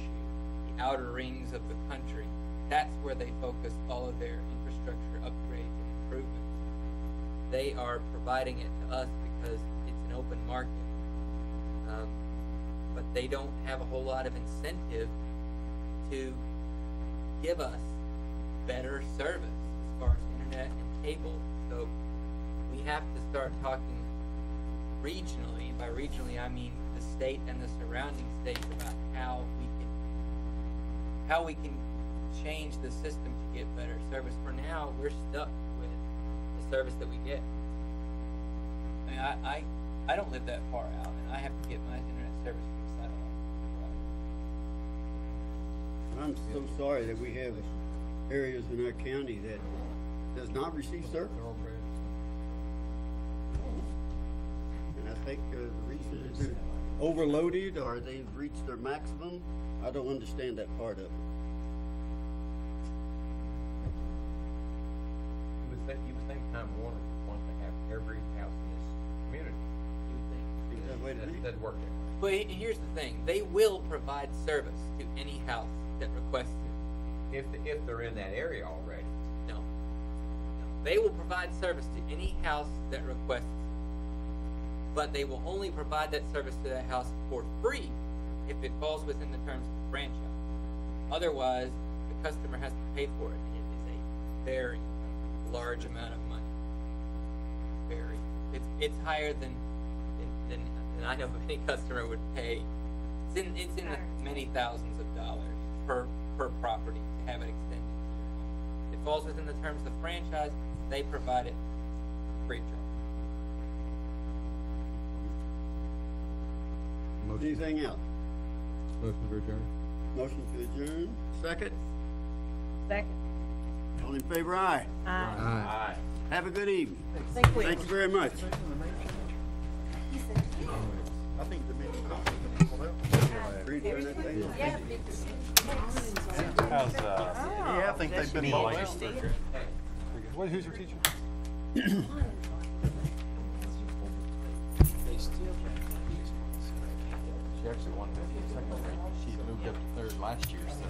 the outer rings of the country. That's where they focus all of their infrastructure upgrades and improvements. They are providing it to us because it's an open market. But they don't have a whole lot of incentive to give us better service as far as internet and cable. So we have to start talking regionally, and by regionally I mean the state and the surrounding states, about how we can change the system to get better service. For now, we're stuck with the service that we get. I mean, I don't live that far out, and I have to get my internet service from satellite. I'm so sorry that we have areas in our county that does not receive service. And I think the reason is they're overloaded or they've reached their maximum. I don't understand that part of it. You would think Time Warner would want to have every house in this community. You would think that'd work out. But here's the thing: they will provide service to any house that requests it. If they're in that area already. No. They will provide service to any house that requests it. But they will only provide that service to that house for free if it falls within the terms of the franchise. Otherwise, the customer has to pay for it, and it is a very large amount of money. It's higher than I know any customer would pay. It's in the many thousands of dollars per property to have it extended to your home. It falls within the terms of the franchise. They provide it free of charge. Anything else? Motion to adjourn. Motion to adjourn. Second. Second. All in favor, aye. Aye. Aye. Have a good evening. Thank you. Thank you very much. I think the meeting is pulled out. Return that thing. How's, Yeah, I think they've been pulled out. who's your teacher? She actually wanted to be second grade. She moved up to third last year, so